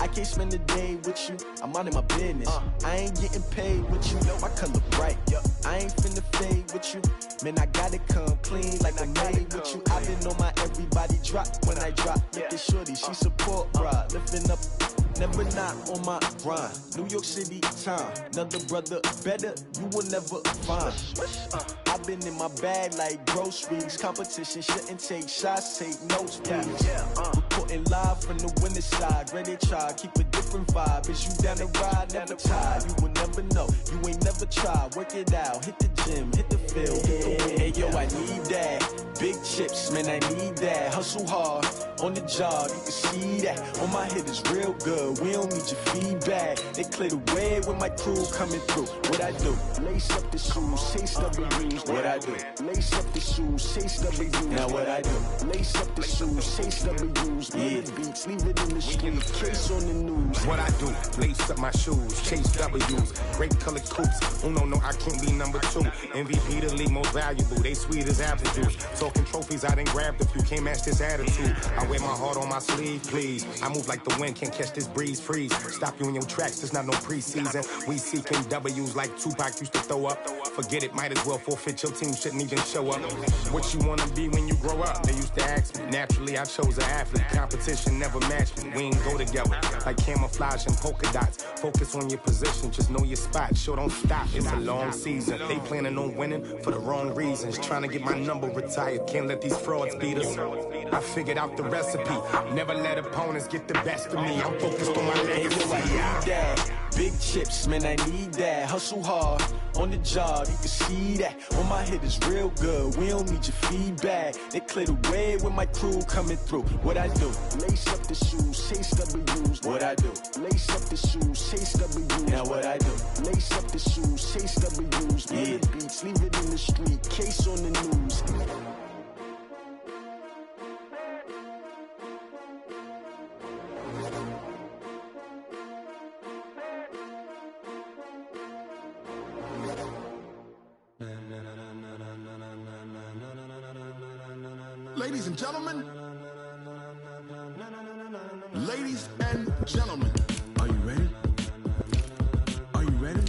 I can't spend the day with you. I'm out of my business. I ain't getting paid with you. My color bright. I ain't finna fade with you. Man, I gotta come clean like I made with you. I been on my everybody drop when I drop. Look at shorty, she support, bruh. Lifting up. Never not on my grind. New York City time. Another brother better, you will never find. I've been in my bag like groceries. Competition shouldn't take shots, take notes, please. Reporting live from the winning side. Ready to try, keep a different vibe. Is you down the ride, never tired. You will never know, you ain't never tried. Work it out, hit the gym, hit the field. Hey yo, I need that. Big chips, man, I need that. Hustle hard. on the job, you can see that. On my head is real good, we don't need your feedback. They clear the way with my crew coming through. What I do? Lace up the shoes, chase W's. What I do? Lace up the shoes, chase W's. Now what I do? Lace up the shoes, chase W's. Yeah, beats, leave it in the street, case on the news. What I do? Lace up my shoes, chase W's. Great colored coops. Oh no, I can't be number 2. MVP the league most valuable. They sweet as apple juice. Talking trophies, I done grabbed a few. Can't match this attitude. I wear my heart on my sleeve, please. I move like the wind, can't catch this breeze. Freeze. Stop you in your tracks. There's not no preseason. We seeking W's like Tupac used to throw up. Forget it, might as well forfeit. Your team shouldn't even show up. What you wanna be when you grow up? They used to ask me. Naturally, I chose an athlete. Competition never matched me. We ain't go together like camouflage and polka dots. Focus on your position, just know your spot. Sure, don't stop. It's a long season. They planning on winning for the wrong reasons. Trying to get my number retired. Can't let these frauds beat us. I figured out the recipe. Never let opponents get the best of me. I'm focused on my legacy. Big chips, man, I need that. Hustle hard on the job, you can see that. On my head is real good, we don't need your feedback. They clear the way with my crew coming through. What I do? Lace up the shoes, chase W's. What I do? Lace up the shoes, chase W's. Now what I do? Lace up the shoes, chase W's. Yeah, beats, leave it in the street, case on the news. Ladies and gentlemen, ladies and gentlemen, are you ready? Are you ready?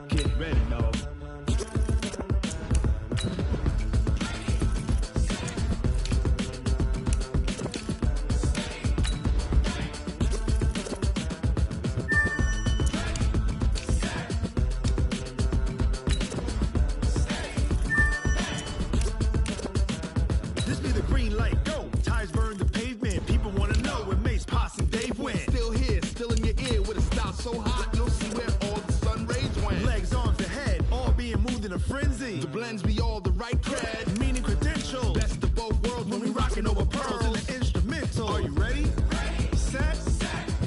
Get ready, dog. So hot, you'll see where all the sun rays went. Legs, arms, the head, all being moved in a frenzy. The blends be all the right cred, meaning credentials. Best of both worlds when we rockin' over pearls in the instrumental. Are you ready? Set,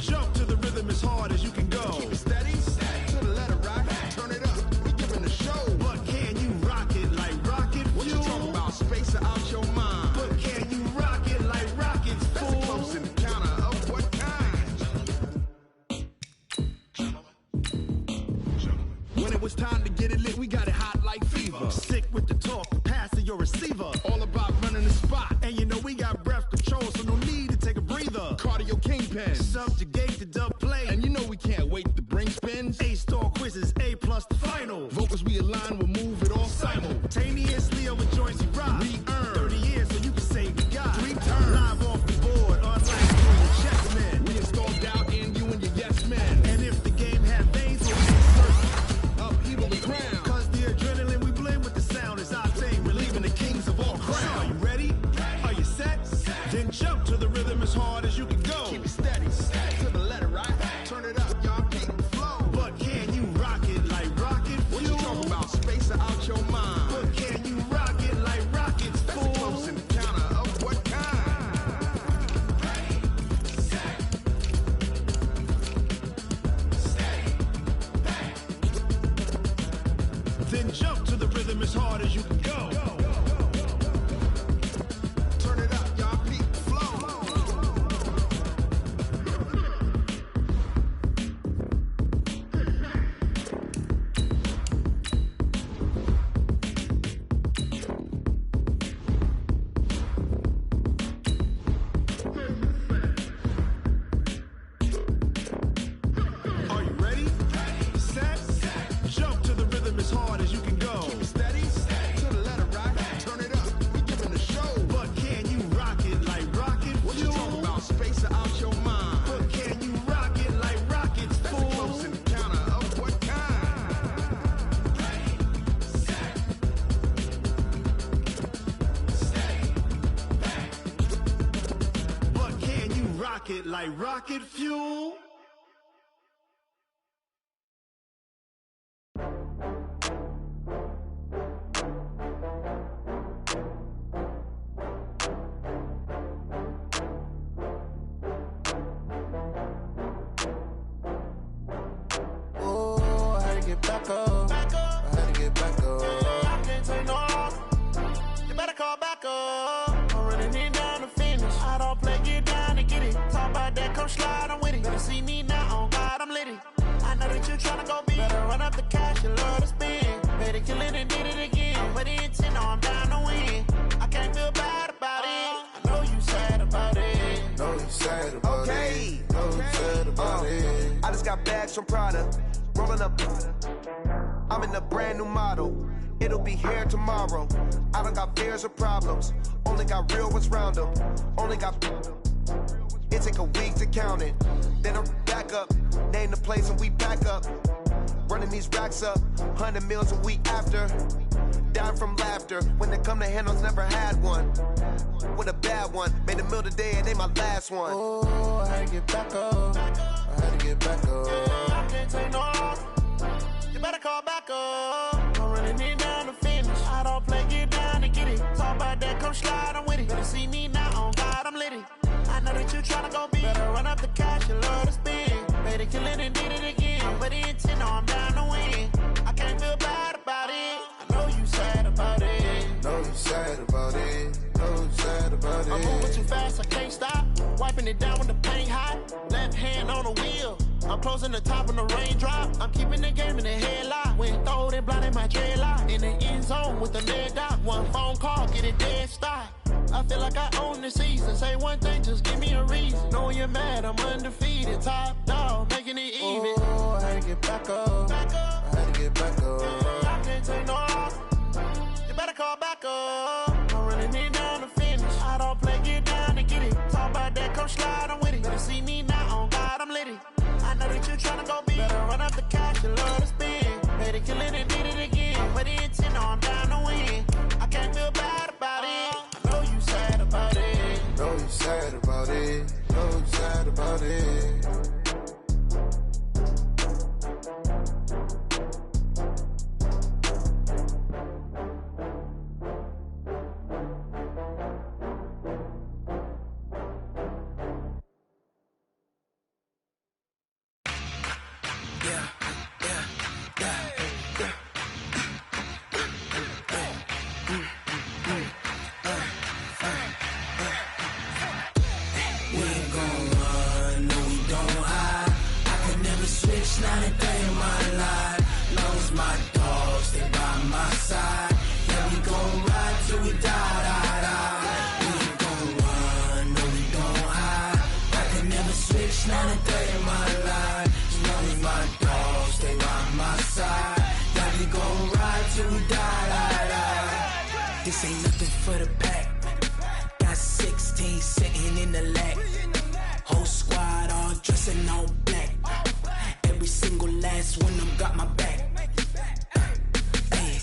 jump to the rhythm as hard as you can go. Keep it steady, to the letter right. Turn it up, we giving the show. But can you rock it like rocket fuel? What you talking about? Space out your mind. But can you rock it like rockets, fool? That's a close encounter of what kind? When it was time to get it lit, we got it hot like fever. Sick with the talk, pass to your receiver. All about running the spot. And you know we got breath control, so no need to take a breather. Cardio kingpin. Subjugate the dub play. And you know we can't wait to bring spins. A-star quizzes, A+ the final. Vocals we align, we'll move it all simultaneously over joints we rock. We earn 30 years so you can say goodbye. 3 turns. Live off the board, unlike you and your chess men. We install doubt in you and your yes men. And if the game had veins, we'll be certain. Upheaval the crown. Cause the adrenaline we blend with the sound is our thing, relieving the kings of all crowns. Are you ready? Are you set? Then jump to the rhythm as hard as you can go. Keep it steady, to the letter right. Turn it up, y'all keep the flow. But can you rock it like rocket fuel? What you talking about? Space out your mind. But can you rock it like rockets, That's fool? a close encounter of what kind? Then jump to the rhythm as hard as you can go. Turn it up, y'all keep the flow. Are you ready? Set, jump to the rhythm as hard as you can go. Keep it steady, to the letter right. Turn it up, we giving the show. But can you rock it like rocket What you fuel? talking about? Space out your mind. But can you rock it like rockets, That's a fool? close encounter of what kind? But can you rock it like rocket fuel? back up. I had to get back up. I can't take no loss. You better call back up. I'm running it down to finish. I don't play, get down to get it. Talk about that, come slide, I'm with it. Better see me now, on God, I'm litty. I know that you tryna go big. Better run up the cash, you love to spend. Better kill it and did it again. But the intent, no, I'm down to win. I can't feel bad about it. I know you sad about it. Know you sad about it. Know you sad about it. I just got bags from Prada. Rolling up. I'm in a brand new model. It'll be here tomorrow. I don't got fears or problems. Only got real ones round them. Only got. It take a week to count it. Then I'm back up. Name the place and we back up. Running these racks up. 100 meals a week after. Dying from laughter. When they come to handles, never had one. With a bad one. Made a meal today and they my last one. Oh, I had to get back up. I had to get back up. I can't take no loss. You better call back up. I'm running it down to finish. I don't play, get down to get it. Talk about that, come slide, I'm with it. Better see me now, on God, I'm litty. I know that you tryna go big. Better run up the cash, you love to spend. Better kill it and did it again. But the intent, no, I'm down to win. I can't feel bad about it. I know you sad about it. Know you sad about it. Know you sad about it. I'm moving too fast, I can't stop. Wiping it down when the paint hot. Left hand on the wheel. I'm closing the top when the raindrop. I'm keeping the game in the headlock. When throwed and blinded my dreadlock. In the end zone with the leg dot. One phone call, get it dead stop. I feel like I own the season. Say one thing, just give me a reason. Knowing you're mad, I'm undefeated. Top dog, making it even. Oh, I had to get back up. I had to get back up. I can't take no loss. You better call back up. I'm running it down to finish. I don't play, get down to get it. Talk about that, come slide, I'm with it. Better see me now, on God, I'm litty. I know that you tryna go big. Better run up the cash, you love to spend. Better kill it and did it again. But the intent, no, I'm down to win. I can't feel bad about it. I know you sad about it. Know you sad about it. Know you sad about it. This ain't nothing for the pack. Got 16 sitting in the lap. Whole squad all dressing all black. Every single last one of them got my back. Hey,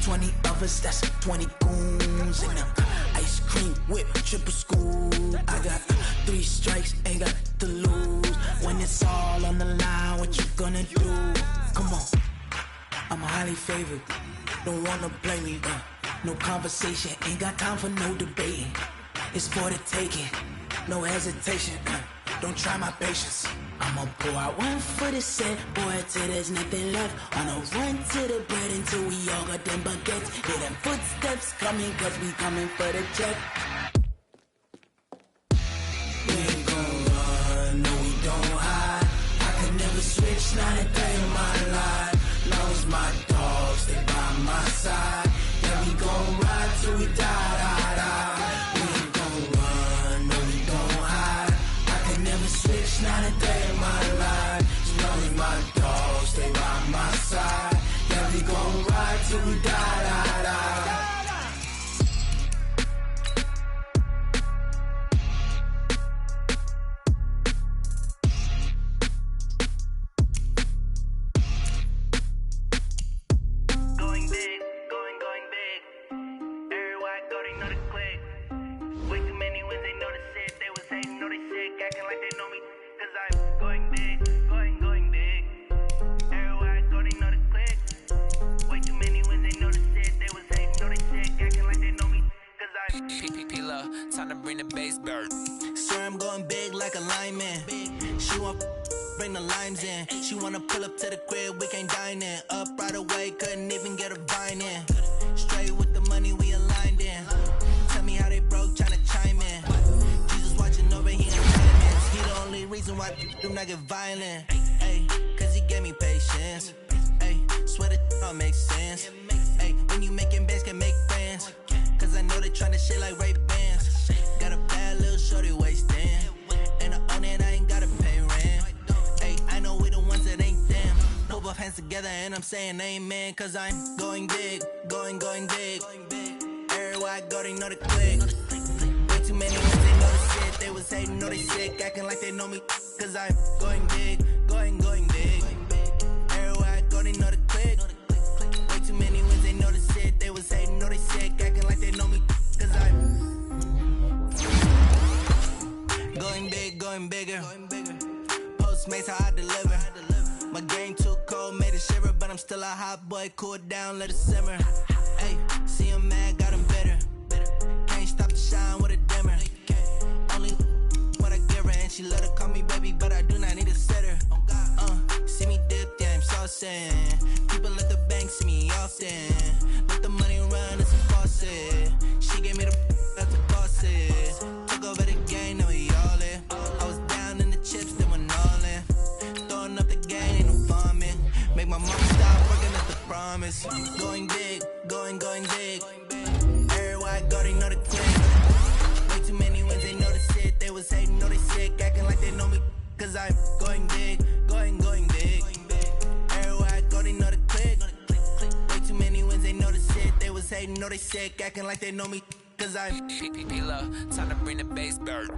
20 of us, that's 20 goons in them. Ice cream whip, triple school. I got 3 strikes, ain't got to lose. When it's all on the line, what you gonna do? Come on, I'm highly favored. Don't wanna blame me, no conversation, ain't got time for no debating. It's for the taking, no hesitation. Don't try my patience. I'ma pour out one for the set, boy, till there's nothing left. On a run to the bread until we all got them baguettes. Hear them footsteps coming, cause we coming for the check. We ain't gon' run, no we don't hide. I could never switch, not a day in my life. Long as my dogs, they by my side. Yeah, we gon' ride till we die. We ain't gon' run, no we don't hide. I could never switch, not a day in my life. As long as my dogs, they by my side. Yeah, we gon' ride till we die. Time to bring the bass bird. Swear I'm going big like a lineman. She want bring the limes in. She wanna pull up to the crib, we can't dine in. Up right away, couldn't even get a vine in. Straight with the money, we aligned in. Tell me how they broke, tryna chime in. Jesus watching over, he in diamonds. He the only reason why do not get violent. Ay, cause he gave me patience. Ay, swear that all makes sense. Ay, when you making bands, can make friends. Cause I know they tryna shit like Ray-Bans. Got a bad little shorty wasting. And I own it, I ain't gotta pay rent. Ay, I know we the ones that ain't them. Put both hands together and I'm saying amen. Cause I'm going big, going big. Everywhere I go, they know the click. Way too many ones, they know the shit. They was hating, know they sick, acting like they know me. Cause I'm going big, going big. Everywhere I go, they know the click. Way too many wins, they know the shit. They was hating, know they sick, acting like they know me. Cause I'm going bigger. Postmates, how I deliver. My game too cold, made it shiver. But I'm still a hot boy, cool it down, let it simmer. Hey, see him mad, got him bitter. Can't stop the shine with a dimmer. Only what I give her, and she let her call me baby, but I do not need a sitter. See me dip, yeah, I'm saucing. People at the bank see me often. Let the money run, it's a faucet. She gave me the that's a faucet. Took over the game, now we all in. I was down in the chips, then went all in. Throwing up the game, ain't no vomit. Make my mom stop working at the promise. Going big, going big. Everywhere I go, they know the click. Way too many wins, they know the shit. They was hating, know they sick, acting like they know me. Cause I'm going big, going big. Everywhere I go, they know the click. Way too many wins, they know the shit. They was hating, know they sick, acting like they know me. Cause I'm P-P-P-Lo, time to bring the bass bird.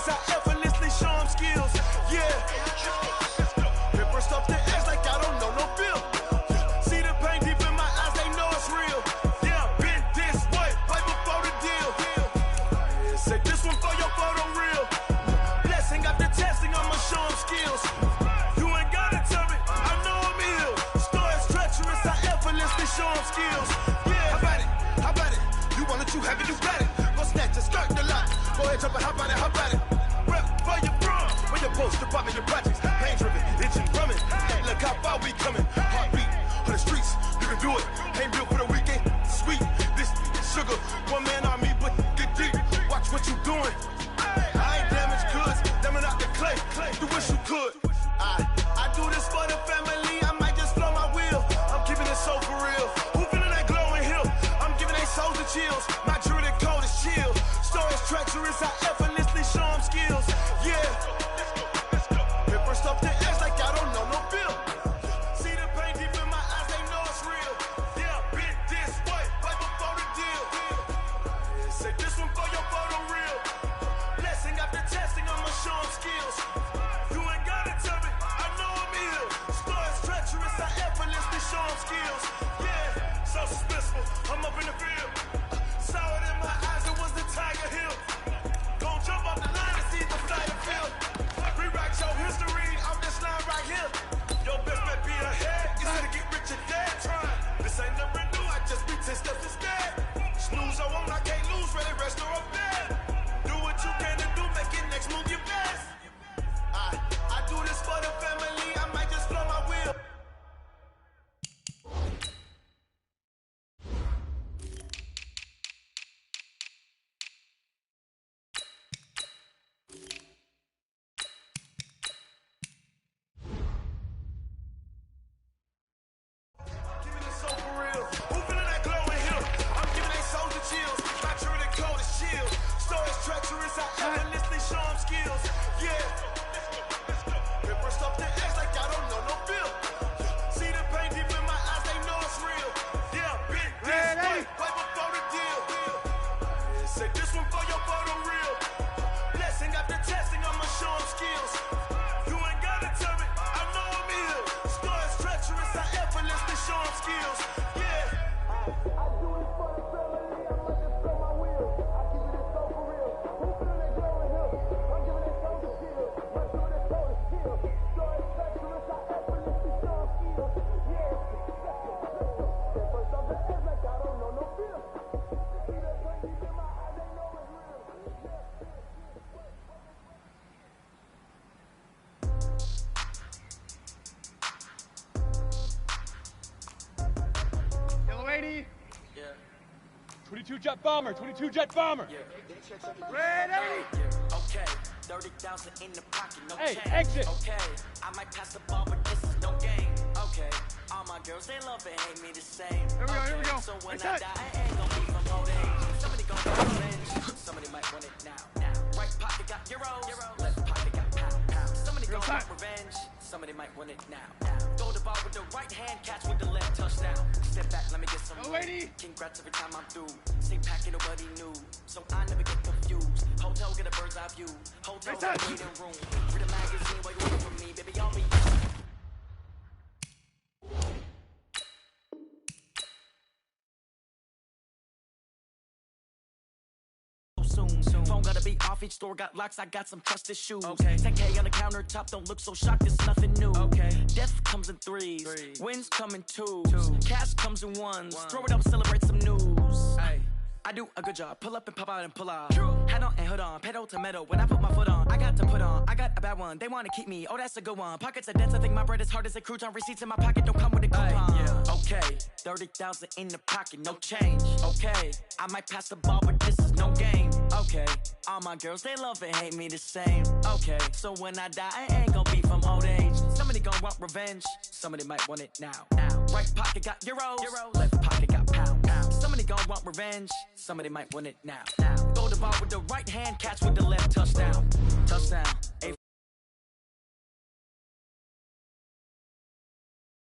treacherous, I effortlessly show them skills. Yeah. Hip burst off the edge like I don't know no bill. See the pain deep in my eyes, they know it's real. Yeah, been this way, way before the deal. Say this one for your photo reel. Blessing after testing, I'ma show them skills. You ain't gotta tell me, I know I'm ill. Stories treacherous, I effortlessly show them skills. Yeah, how about it? How about it? You want it, you have it, you got it. Go snatch it, skirt the lot. Go ahead, jump it, how about it? How about it? Rep where you from? Where you post, department, your projects. Pain driven, itching, drumming. Hey, look how far we coming. Heartbeat on the streets, you can do it. Ain't built for the weekend. Sweet, this sugar. One man army, but get deep. Watch what you doing. I ain't damaged goods, damn out the clay. You wish you could. I do this for the family. I might just blow my wheel. I'm keeping it so for real. Who feeling that glowing hill? I'm giving they souls the chills. My jewelry cold is chill. Stories treacherous, I effortlessly show them skills. Yeah. Hip burst off the edge like I don't know no bill. See the pain deep in my eyes, they know it's real. Yeah, been this way, way before the deal. Say this one for your photo reel. Blessing after testing, I'ma show them skills. You ain't gotta tell me, I know I'm ill. Stories treacherous, I effortlessly show them skills. Yeah, so suspenseful, I'm up in the field. Saw it in my eyes, it was the Tiger Hill. Gon' jump off the line and see the flight of field. Rewrite your history off this line right here. Your best bet be ahead, easy to get rich or dead trying. This ain't never new, I just be 10 steps instead. Snooze I won't, I can't lose, ready, rest or I'm dead. Do what you can to do, make it next move your best. I do this for the family, I might just blow my wheel. Keeping it so for real. Who feeling that glowing hill? I'm giving they souls the chills. My jewelry cold is chill. Stories treacherous, I effortlessly show them skills. Yeah. Hip burst off the edge like I don't know no bill. See the pain deep in my eyes, they know it's real. Yeah, been this way, way before the deal. Say this one for your photo reel. Blessing after testing, I'ma show them skills. You ain't gotta tell me, I know I'm ill. Stories treacherous, I effortlessly show them skills. Yeah. I do it for the family, I might just blow my wheel. I keep it so for real. Who feeling that glowing hill? I'm giving they souls the chills. My jewelry cold is chill. Stories treacherous, I effortlessly show them skills. Yeah. First off the edge like I don't know no bill. See the pain deep in my eyes, they know it's real. Yellow 80. Yeah. 22 jet bomber. 22 jet bomber. Ready? Okay, 30,000 in the pocket, no Hey, change. exit. Okay, I might pass the ball, but this is no game. Okay, all my girls, they love and hate me the same. Here we go, here we Okay, go. So when Right I side. die, I ain't gonna be from old age. Somebody gon' want revenge. Somebody might want it now. Right pocket got euros, left pocket got pound. Somebody Real gon' time. want revenge. Somebody might want it now. Throw the ball with the right hand, catch with the left, touchdown. Step back, let me get some Go, room. lady. Congrats every time I'm through. Same packet of what he knew, so I never get confused. Hotel get a bird's eye view. Hotel Right get a side. waiting room. Read a magazine while you waiting for me, baby. I'll be. Soon. Phone gotta be off, each store got locks, I got some trusted shoes. Okay. 10K on the countertop, don't look so shocked, it's nothing new. Okay. Death comes in threes. Wins come in twos. Cash comes in ones. Throw it up, celebrate some news. Hey. I do a good job, pull up and pop out and pull out. Head on and hood on, pedal to metal. When I put my foot on, I got to put on. I got a bad one, they wanna keep me. Oh, that's a good one. Pockets are dense, I think my bread is hard as a crouton. Receipts in my pocket don't come with a coupon. Yeah. Okay, 30,000 in the pocket, no change. Okay, I might pass the ball, but this is no game. Okay, all my girls, they love and hate me the same. Okay, so when I die, I ain't gonna be from old age. Somebody gon' want revenge, somebody might want it now. Right pocket got euros, left pocket got pound. Somebody gon' want revenge, somebody might want it now. Throw the ball with the right hand, catch with the left, touchdown. Touchdown.